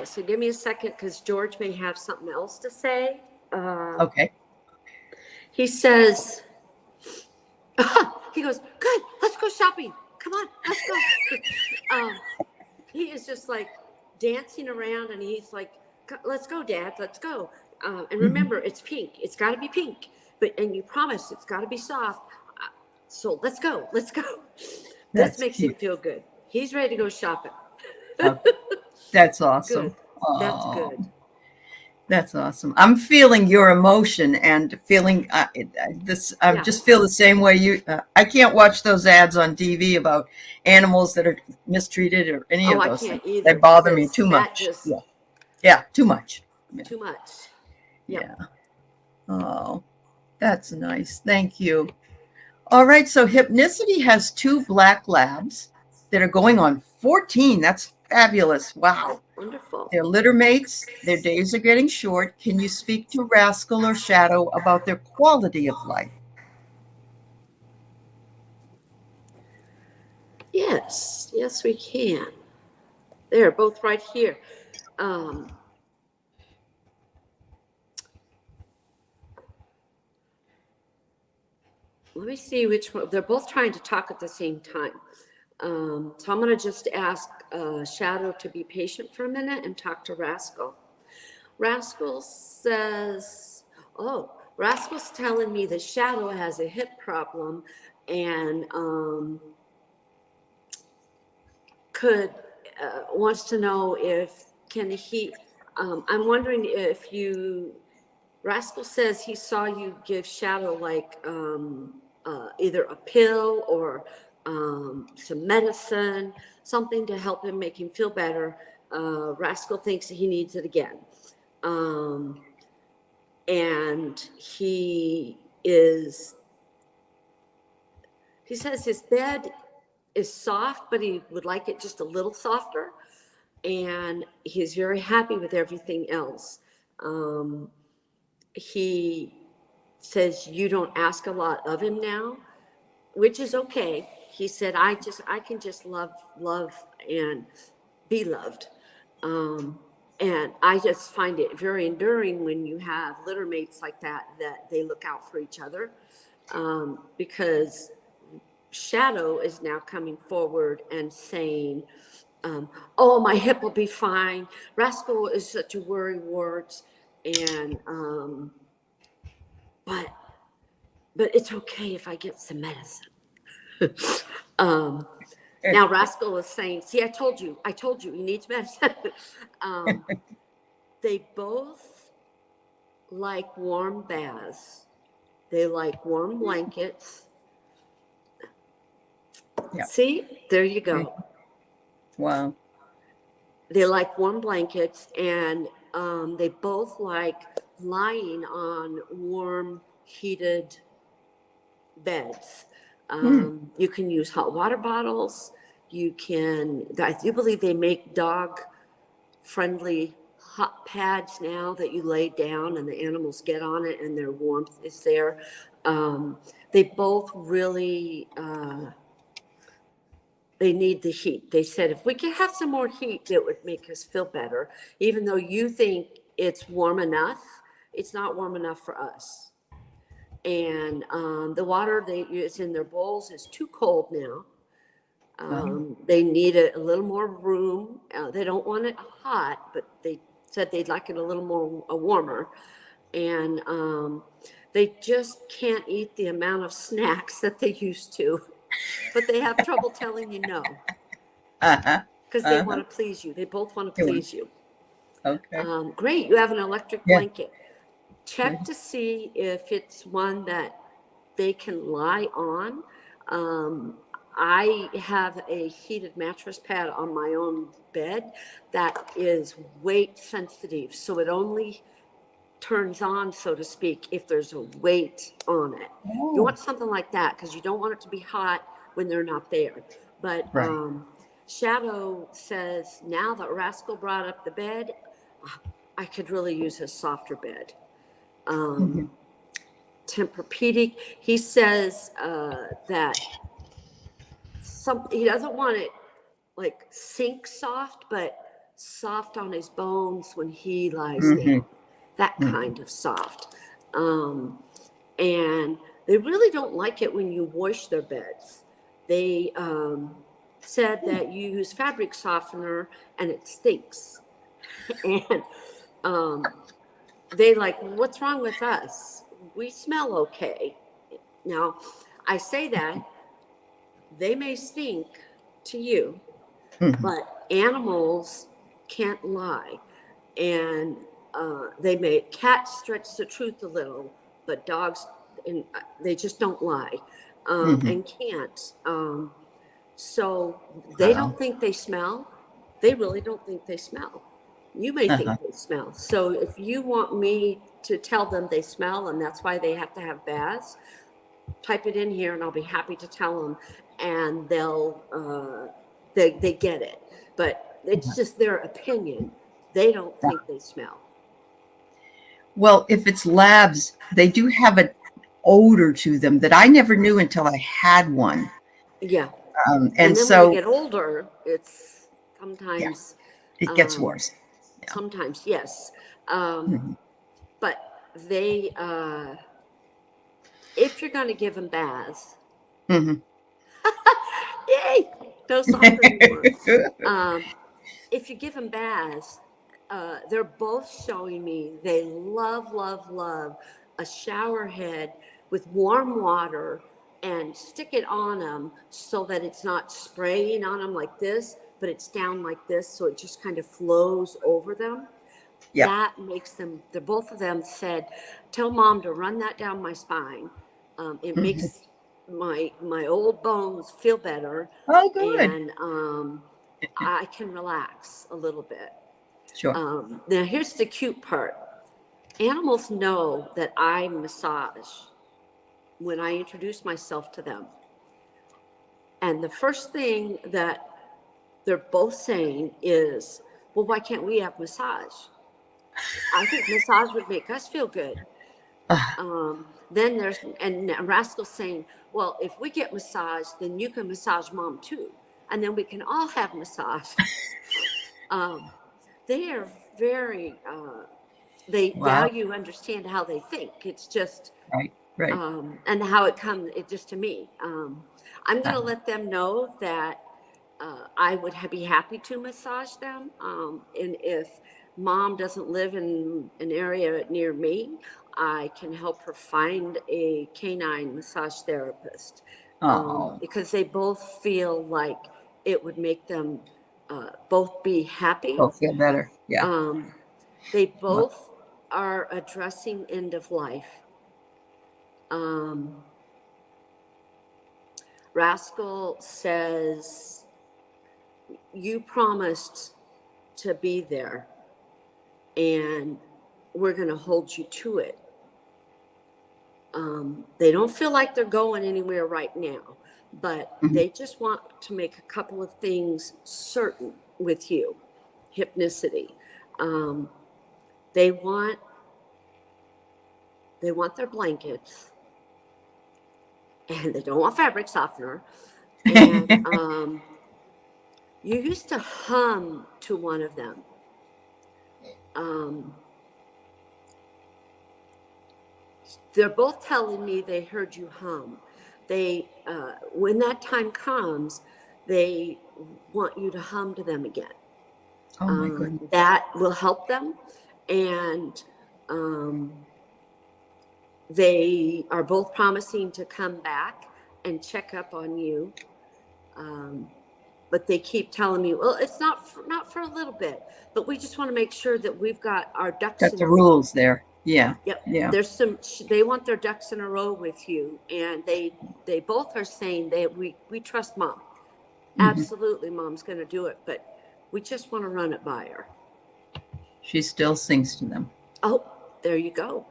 So give me a second, because George may have something else to say. Okay. He says, he goes, good, let's go shopping. Come on, let's go. He is just like dancing around, and he's like, let's go, Dad, let's go. And remember, it's pink. It's got to be pink. And you promised it's got to be soft. So let's go. Let's go. This makes him feel good. He's ready to go shopping. That's awesome. Good. That's good. That's awesome. I'm feeling your emotion and feeling this. I just feel the same way you. I can't watch those ads on TV about animals that are mistreated or any of those things. Either, they bother me too much. Too much. Too much. Yeah. Oh, that's nice. Thank you. All right. So Hypnicity has 2 black labs that are going on 14. That's fabulous. Wow. Wonderful. They're litter mates. Their days are getting short. Can you speak to Rascal or Shadow about their quality of life? Yes. Yes, we can. They're both right here. Let me see which one. They're both trying to talk at the same time. So I'm going to just ask Shadow to be patient for a minute and talk to Rascal. Rascal says, Rascal's telling me that Shadow has a hip problem and wants to know if I'm wondering if Rascal says he saw you give Shadow like either a pill or some medicine, something to help him make him feel better. Rascal thinks he needs it again. And he says his bed is soft, but he would like it just a little softer. And he's very happy with everything else. He says you don't ask a lot of him now, which is okay. He said, I can just love and be loved. And I just find it very enduring when you have litter mates like that they look out for each other. Because Shadow is now coming forward and saying, my hip will be fine. Rascal is such a worry wart, and but it's okay if I get some medicine. Now Rascal is saying, see, I told you he needs medicine. They both like warm baths. They like warm blankets. Yeah. See, there you go. Wow. They like warm blankets, and they both like lying on warm, heated beds. You can use hot water bottles. I do believe they make dog friendly hot pads now that you lay down and the animals get on it and their warmth is there. They both really, they need the heat. They said if we could have some more heat, it would make us feel better. Even though you think it's warm enough, it's not warm enough for us. And the water it's in their bowls is too cold now. They need a little more room. They don't want it hot, but they said they'd like it a little more warmer. And they just can't eat the amount of snacks that they used to, but they have trouble telling you no because they want to please you. They both want to please you. Okay. Great, you have an electric blanket. Check to see if it's one that they can lie on. I have a heated mattress pad on my own bed that is weight sensitive, so it only turns on, so to speak, if there's a weight on it. You want something like that because you don't want it to be hot when they're not there. But Shadow says, now that Rascal brought up the bed, I could really use a softer bed. Tempur-Pedic, he says that he doesn't want it like sink soft, but soft on his bones when he lies down. That kind of soft. And they really don't like it when you wash their beds. They said that you use fabric softener and it stinks. And they like, what's wrong with us? We smell okay. Now, I say that they may stink to you, but animals can't lie. And cats stretch the truth a little, but dogs, they just don't lie and can't. So they don't think they smell. They really don't think they smell. You may think they smell. So if you want me to tell them they smell and that's why they have to have baths, type it in here and I'll be happy to tell them, and they get it. But it's just their opinion. They don't think they smell. Well, if it's labs, they do have an odor to them that I never knew until I had one. Yeah. And then so when they get older, it's sometimes it gets worse. Sometimes, yes. But they, if you're going to give them baths, yay, no soccer anymore. If you give them baths, they're both showing me they love a shower head with warm water and stick it on them so that it's not spraying on them like this, but it's down like this, so it just kind of flows over them. That makes them, both of them said, tell mom to run that down my spine. It makes my old bones feel better. Oh, good. And I can relax a little bit. Sure. Now here's the cute part. Animals know that I massage when I introduce myself to them. And the first thing that they're both saying is, well, why can't we have massage? I think massage would make us feel good. Then and Rascal's saying, well, if we get massage, then you can massage mom too. And then we can all have massage. They are very, they value, understand how they think. It's just, right. And how it comes, just to me. I'm going to let them know that I would be happy to massage them. And if mom doesn't live in an area near me, I can help her find a canine massage therapist. Because they both feel like it would make them both be happy. Both feel better. Yeah. They both are addressing end of life. Rascal says, you promised to be there, and we're going to hold you to it. They don't feel like they're going anywhere right now, but they just want to make a couple of things certain with you. Hypnicity. They want their blankets, and they don't want fabric softener. And you used to hum to one of them. They're both telling me they heard you hum. They, when that time comes, they want you to hum to them again. Oh my goodness. That will help them. And they are both promising to come back and check up on you. But they keep telling me, well, it's not for a little bit, but we just want to make sure that we've got our ducks Got in the a row. rules there. Yeah. Yep. Yeah. There's they want their ducks in a row with you, and they both are saying that we trust mom. Absolutely, mom's going to do it, but we just want to run it by her. She still sings to them. Oh, there you go.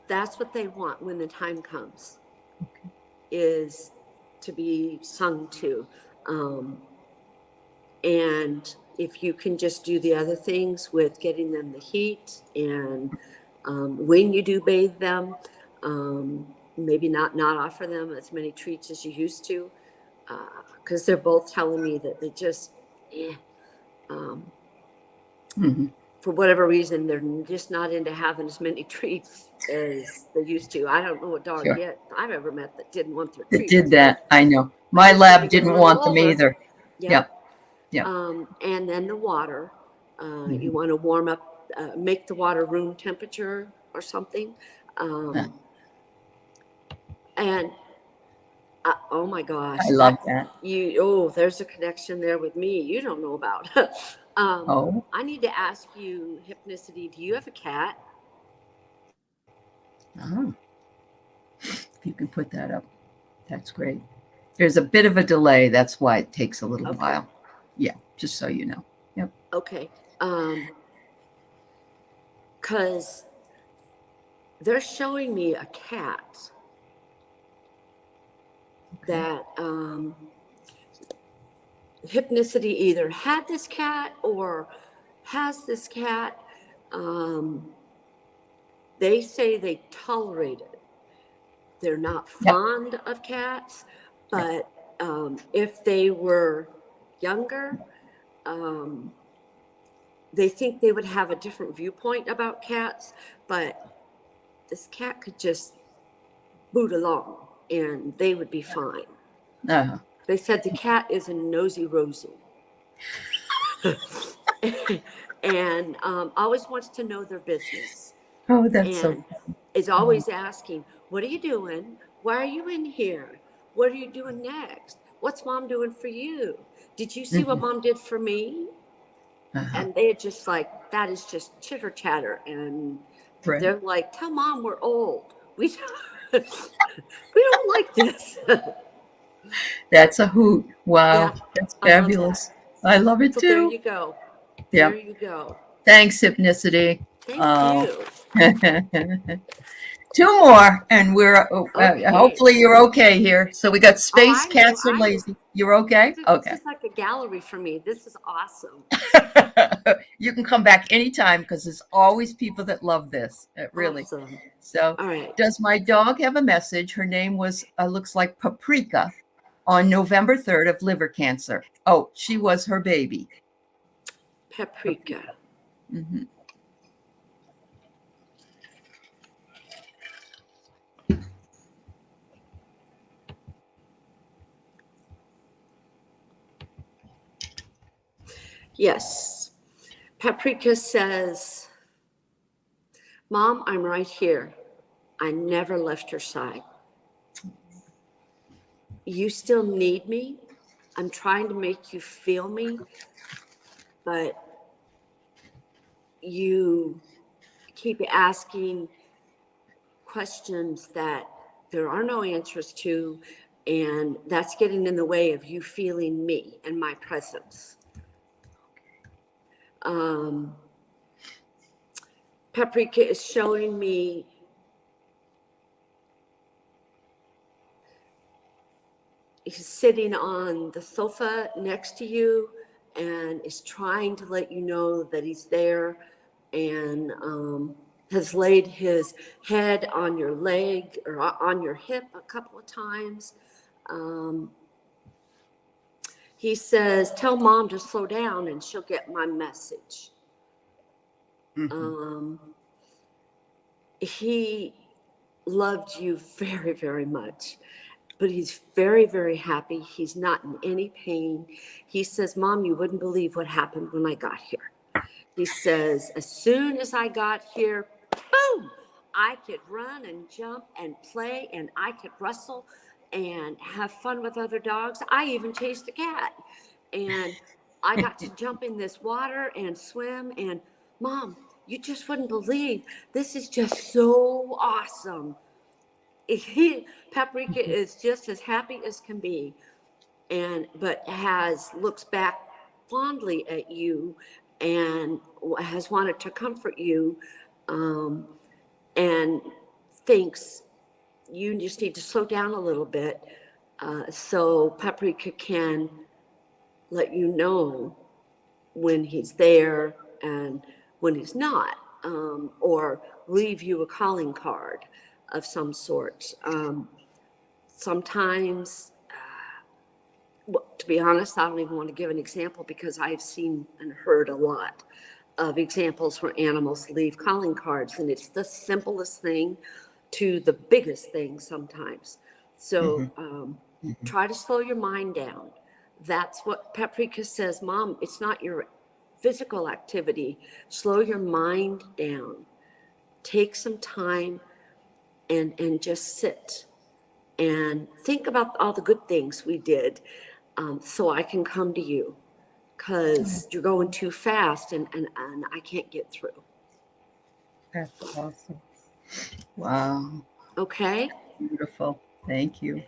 That's what they want when the time comes, is to be sung to. And if you can just do the other things with getting them the heat, and when you do bathe them, maybe not offer them as many treats as you used to, because they're both telling me that they just, for whatever reason, they're just not into having as many treats as they used to. I don't know a dog yet I've ever met that didn't want their treats. It did that. I know. My lab didn't want them either. Yep. And then the water, you want to warm up, make the water room temperature or something. And oh my gosh, I love that. There's a connection there with me you don't know about. I need to ask you, Hypnicity, do you have a cat? If you can put that up, that's great. There's a bit of a delay. That's why it takes a little while. Yeah, just so you know. Yep. Okay. Because they're showing me a cat that Hypnicity either had this cat or has this cat. They say they tolerate it. They're not fond of cats, but if they were younger, they think they would have a different viewpoint about cats, but this cat could just boot along and they would be fine. They said the cat is a nosy Rosie. And always wants to know their business. Oh, that's so funny. Is always asking, what are you doing? Why are you in here? What are you doing next? What's mom doing for you? Did you see what mom did for me? And they're just like, that is just chitter chatter. And they're like, tell mom we're old. We don't like this. That's a hoot. Wow. That's fabulous. I love it too. There you go. There you go. Thanks, Hypnicity. Thank you. 2 more, and we're hopefully you're okay here. So we got space, cats are lazy. You're okay? Okay. This is like a gallery for me. This is awesome. You can come back anytime because there's always people that love this. Really. Awesome. So, all right. Does my dog have a message? Her name was looks like Paprika on November 3rd of liver cancer. Oh, she was her baby. Paprika. Yes. Paprika says, Mom, I'm right here. I never left your side. You still need me. I'm trying to make you feel me, but you keep asking questions that there are no answers to, and that's getting in the way of you feeling me and my presence. Paprika is showing me he's sitting on the sofa next to you and is trying to let you know that he's there, and has laid his head on your leg or on your hip a couple of times. He says, tell mom to slow down and she'll get my message. He loved you very, very much, but he's very, very happy. He's not in any pain. He says, Mom, you wouldn't believe what happened when I got here. He says, as soon as I got here, boom, I could run and jump and play, and I could wrestle and have fun with other dogs. I even chased a cat. And I got to jump in this water and swim. And Mom, you just wouldn't believe, this is just so awesome. Paprika is just as happy as can be, but looks back fondly at you and has wanted to comfort you, and thinks you just need to slow down a little bit, so Paprika can let you know when he's there and when he's not, or leave you a calling card of some sort. Sometimes, well, to be honest, I don't even want to give an example because I've seen and heard a lot of examples where animals leave calling cards, and it's the simplest thing to the biggest thing sometimes. So try to slow your mind down. That's what Paprika says, Mom, it's not your physical activity. Slow your mind down. Take some time and just sit and think about all the good things we did, so I can come to you, because you're going too fast and I can't get through. That's awesome. Wow. Okay? Beautiful. Thank you.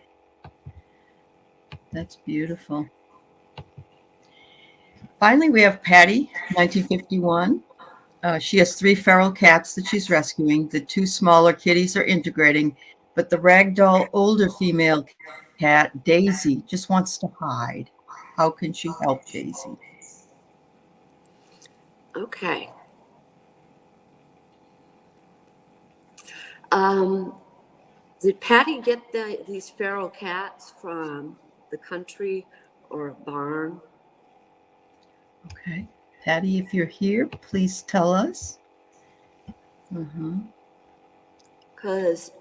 That's beautiful. Finally, we have Patty, 1951. She has 3 feral cats that she's rescuing. The 2 smaller kitties are integrating, but the ragdoll older female cat, Daisy, just wants to hide. How can she help Daisy? Okay. Did Patty get these feral cats from the country or a barn? Okay. Patty, if you're here, please tell us. Because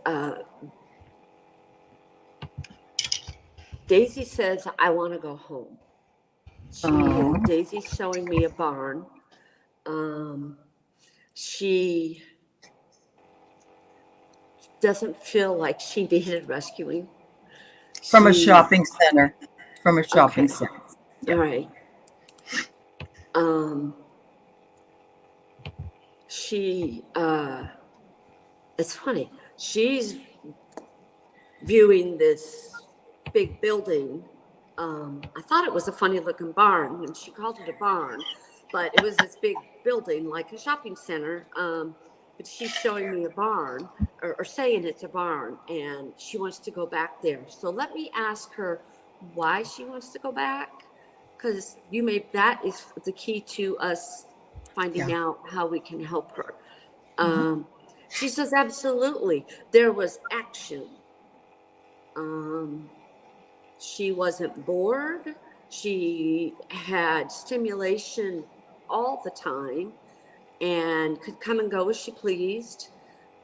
Daisy says, I want to go home. Daisy's showing me a barn. She doesn't feel like she needed rescuing. From a shopping center. From a shopping center. Yeah. All right. It's funny. She's viewing this big building. I thought it was a funny looking barn, and she called it a barn, but it was this big building like a shopping center. But she's showing me a barn, or saying it's a barn, and she wants to go back there. So let me ask her why she wants to go back, because that is the key to us finding out how we can help her. She says, absolutely. There was action. She wasn't bored. She had stimulation all the time and could come and go as she pleased.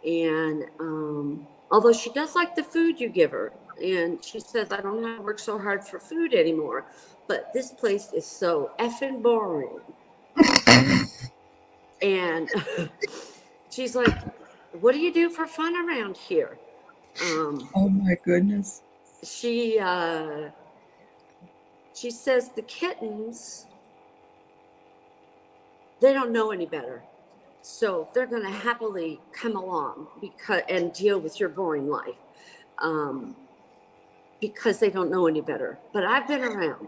And although she does like the food you give her, and she says, I don't have to work so hard for food anymore, but this place is so effing boring. And she's like, what do you do for fun around here? Oh my goodness. She says the kittens, they don't know any better. So they're going to happily come along and deal with your boring life because they don't know any better. But I've been around,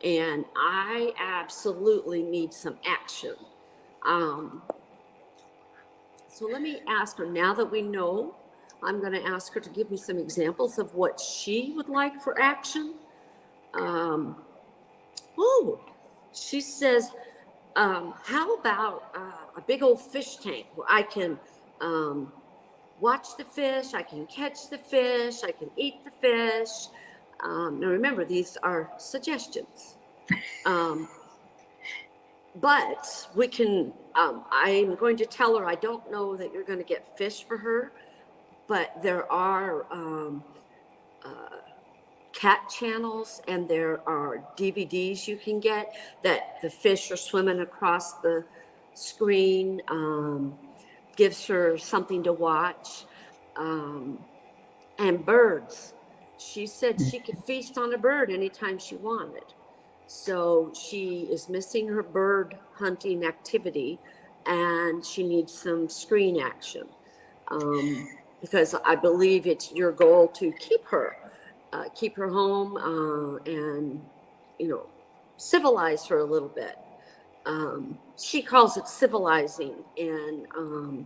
and I absolutely need some action. So let me ask her, now that we know, I'm going to ask her to give me some examples of what she would like for action. She says, how about a big old fish tank where I can watch the fish, I can catch the fish, I can eat the fish. Now remember, these are suggestions. But we can, I'm going to tell her, I don't know that you're going to get fish for her, but there are cat channels, and there are DVDs you can get that the fish are swimming across the screen, gives her something to watch. And birds. She said she could feast on a bird anytime she wanted. So she is missing her bird hunting activity, and she needs some screen action. Because I believe it's your goal to keep her home, and, civilize her a little bit. She calls it civilizing, and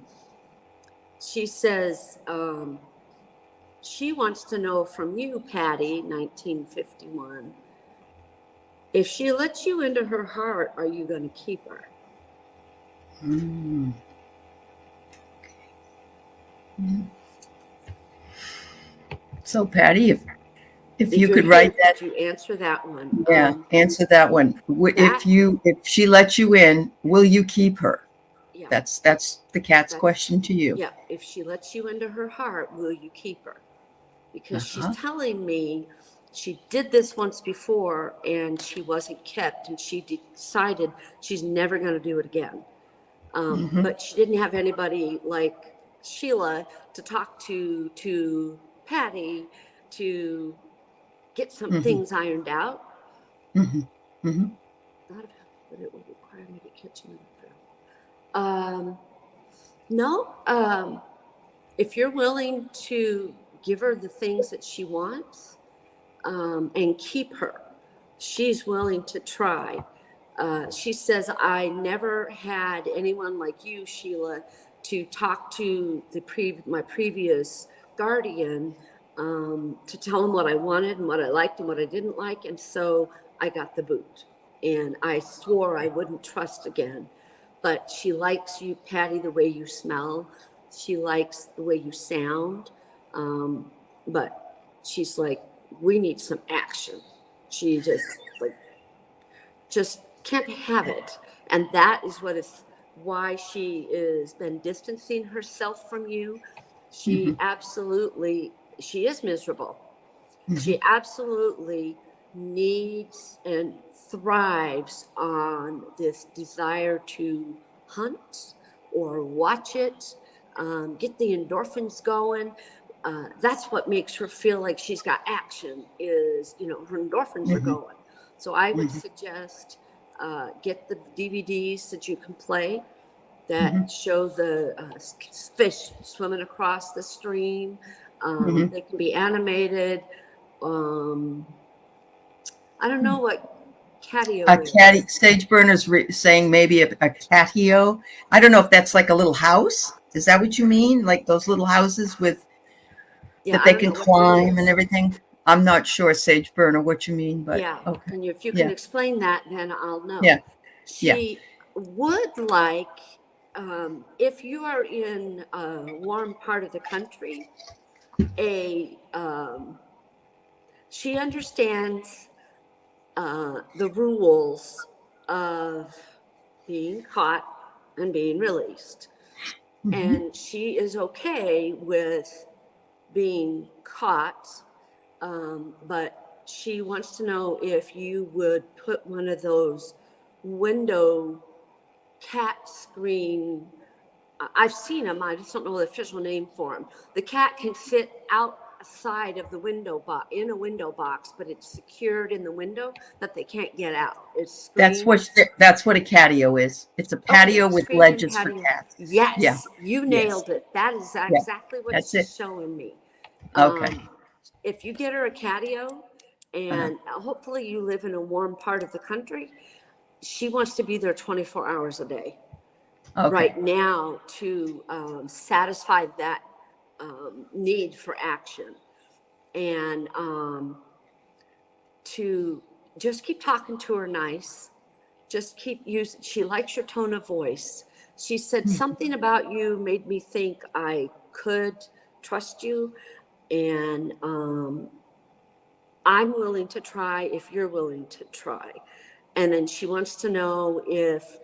she says she wants to know from you, Patty, 1951, if she lets you into her heart, are you going to keep her? So, Patty, if you could write that, did you answer that one? Yeah, answer that one. If she lets you in, will you keep her? Yeah, that's the cat's question to you. Yeah, if she lets you into her heart, will you keep her? Because she's telling me she did this once before and she wasn't kept, and she decided she's never going to do it again. But she didn't have anybody like Sheila to talk to Patty, to get some things ironed out. Not that it would require me to catch another film. No, if you're willing to give her the things that she wants, and keep her, she's willing to try. She says, I never had anyone like you, Sheila, to talk to my previous guardian, to tell him what I wanted and what I liked and what I didn't like. And so I got the boot, and I swore I wouldn't trust again. But she likes you, Patty, the way you smell. She likes the way you sound. But she's like, we need some action. She just can't have it. And that is why she has been distancing herself from you. She is miserable. She absolutely needs and thrives on this desire to hunt or watch it, get the endorphins going. That's what makes her feel like she's got action, is, her endorphins are going. So I would suggest get the DVDs that you can play that show the fish swimming across the stream. They can be animated. I don't know what catio is. Sage Burner's saying maybe a catio. I don't know if that's like a little house. Is that what you mean? Like those little houses that they can climb and everything? I'm not sure, Sage Burner, what you mean, but okay. If you can explain that, then I'll know. She would like, if you are in a warm part of the country, she understands the rules of being caught and being released. And she is okay with being caught, but she wants to know if you would put one of those window cat screen. I've seen them. I just don't know the official name for them. The cat can sit out outside of the window box, in a window box, but it's secured in the window that they can't get out. It's That's screened. what a catio is. It's a Okay, patio with screened in ledges for patio. cats. Yeah. Yes, you Yes. nailed it. That is Yeah. exactly what That's she's it. showing me. Okay. If you get her a catio, and hopefully you live in a warm part of the country, she wants to be there 24 hours a day Okay. right now to satisfy that need for action, and to just keep talking to her nice. Just keep using, she likes your tone of voice. She said something about you made me think I could trust you, and I'm willing to try if you're willing to try. And then she wants to know if,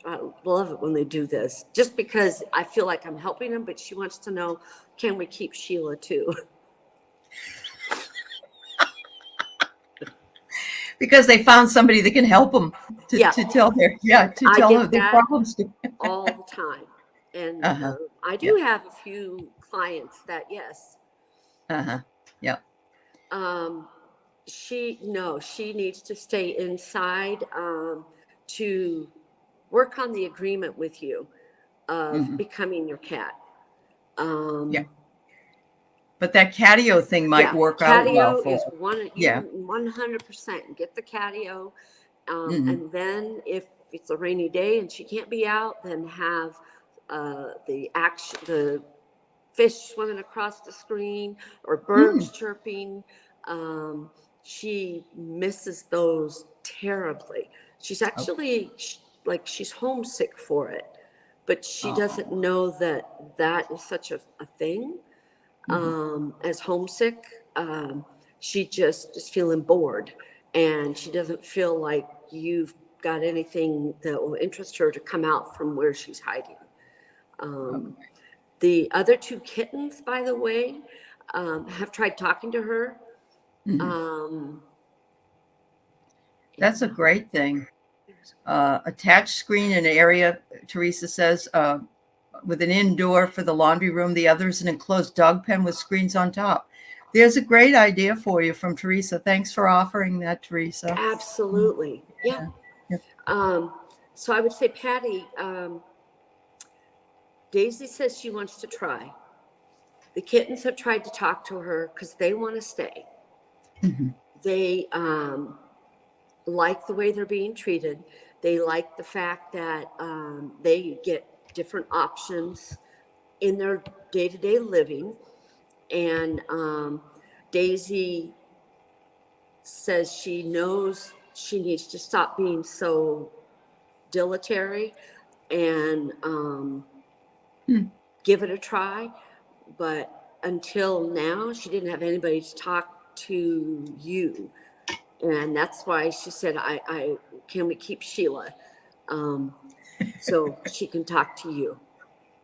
I love it when they do this, just because I feel like I'm helping them, but she wants to know, can we keep Sheila too? Because they found somebody that can help them to tell their I get their that problems to. all the time. And Uh-huh. I Yeah. do have a few clients that, yes, Uh-huh. Yeah. she needs to stay inside to work on the agreement with you of becoming your cat. Yeah. But that catio thing might work out well Catio for is her. one, Yeah. you 100% get the catio. Mm-hmm. And then if it's a rainy day and she can't be out, then have the fish swimming across the screen or birds chirping. She misses those terribly. She's actually she's homesick for it, but she doesn't know that that is such a thing as homesick. She just is feeling bored, and she doesn't feel like you've got anything that will interest her to come out from where she's hiding. The other two kittens, by the way, have tried talking to her. That's a great thing. Attached screen in an area, Teresa says, with an indoor for the laundry room. The other is an enclosed dog pen with screens on top. There's a great idea for you from Teresa. Thanks for offering that, Teresa. Absolutely. Yeah. So I would say, Patty, Daisy says she wants to try. The kittens have tried to talk to her because they want to stay. They like the way they're being treated. They like the fact that they get different options in their day-to-day living. And Daisy says she knows she needs to stop being so dilatory and give it a try. But until now, she didn't have anybody to talk to you. And that's why she said, I can we keep Sheila so she can talk to you.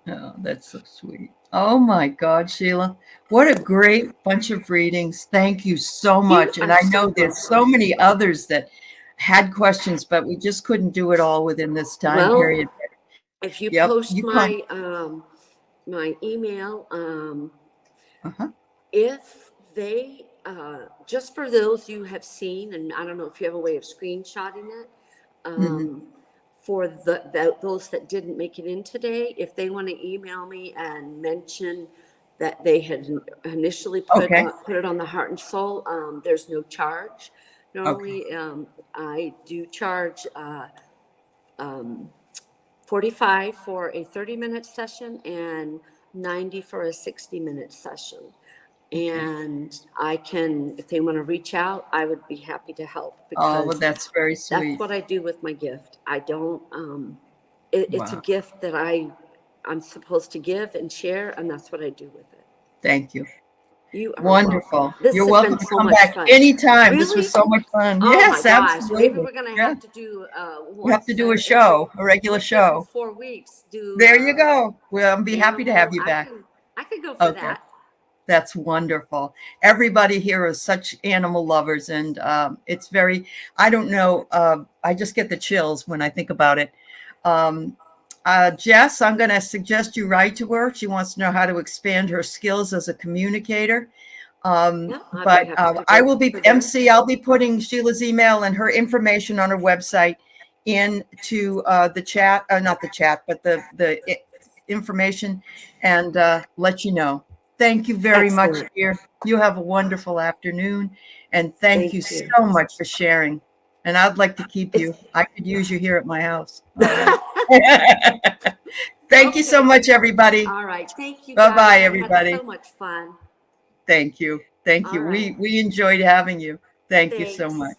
Oh, that's so sweet. Oh my God, Sheila. What a great bunch of readings. Thank you so much. And I know there's so many others that had questions, but we just couldn't do it all within this time period. If you post my my email, if they just for those you have seen, and I don't know if you have a way of screenshotting it, for those that didn't make it in today, if they want to email me and mention that they had initially put it on the Heart and Soul, there's no charge. Normally, I do charge 45 for a 30-minute session and 90 for a 60-minute session. And I can, if they want to reach out, I would be happy to help. Oh, well, that's very sweet. That's what I do with my gift. I don't, it's a gift that I'm supposed to give and share, and that's what I do with it. Thank you. You are wonderful. Welcome. You're welcome to come back anytime. Really? This was so much fun. Oh yes, my gosh. absolutely. Maybe we're going to have to do we have to do a show, a regular show. 4 weeks. There you go. Well, I'll be happy to have you back. I could go for that. That's wonderful. Everybody here is such animal lovers, and it's very, I don't know, I just get the chills when I think about it. Jess, I'm going to suggest you write to her. She wants to know how to expand her skills as a communicator. Yeah, I'd be happy to I go will be for there. MC. I'll be putting Sheila's email and her information on her website into the chat, not the chat, but the information, and let you know. Thank you very much, Excellent. dear. You have a wonderful afternoon, and thank you Thank you. so much for sharing. And I'd like to keep you. I could use you here at my house. All right. Thank you so Okay. much, everybody. All right. Thank you, Bye guys. bye, I had everybody. so much fun. Thank you. Thank All you. right. We enjoyed having you. Thank you so Thanks. much.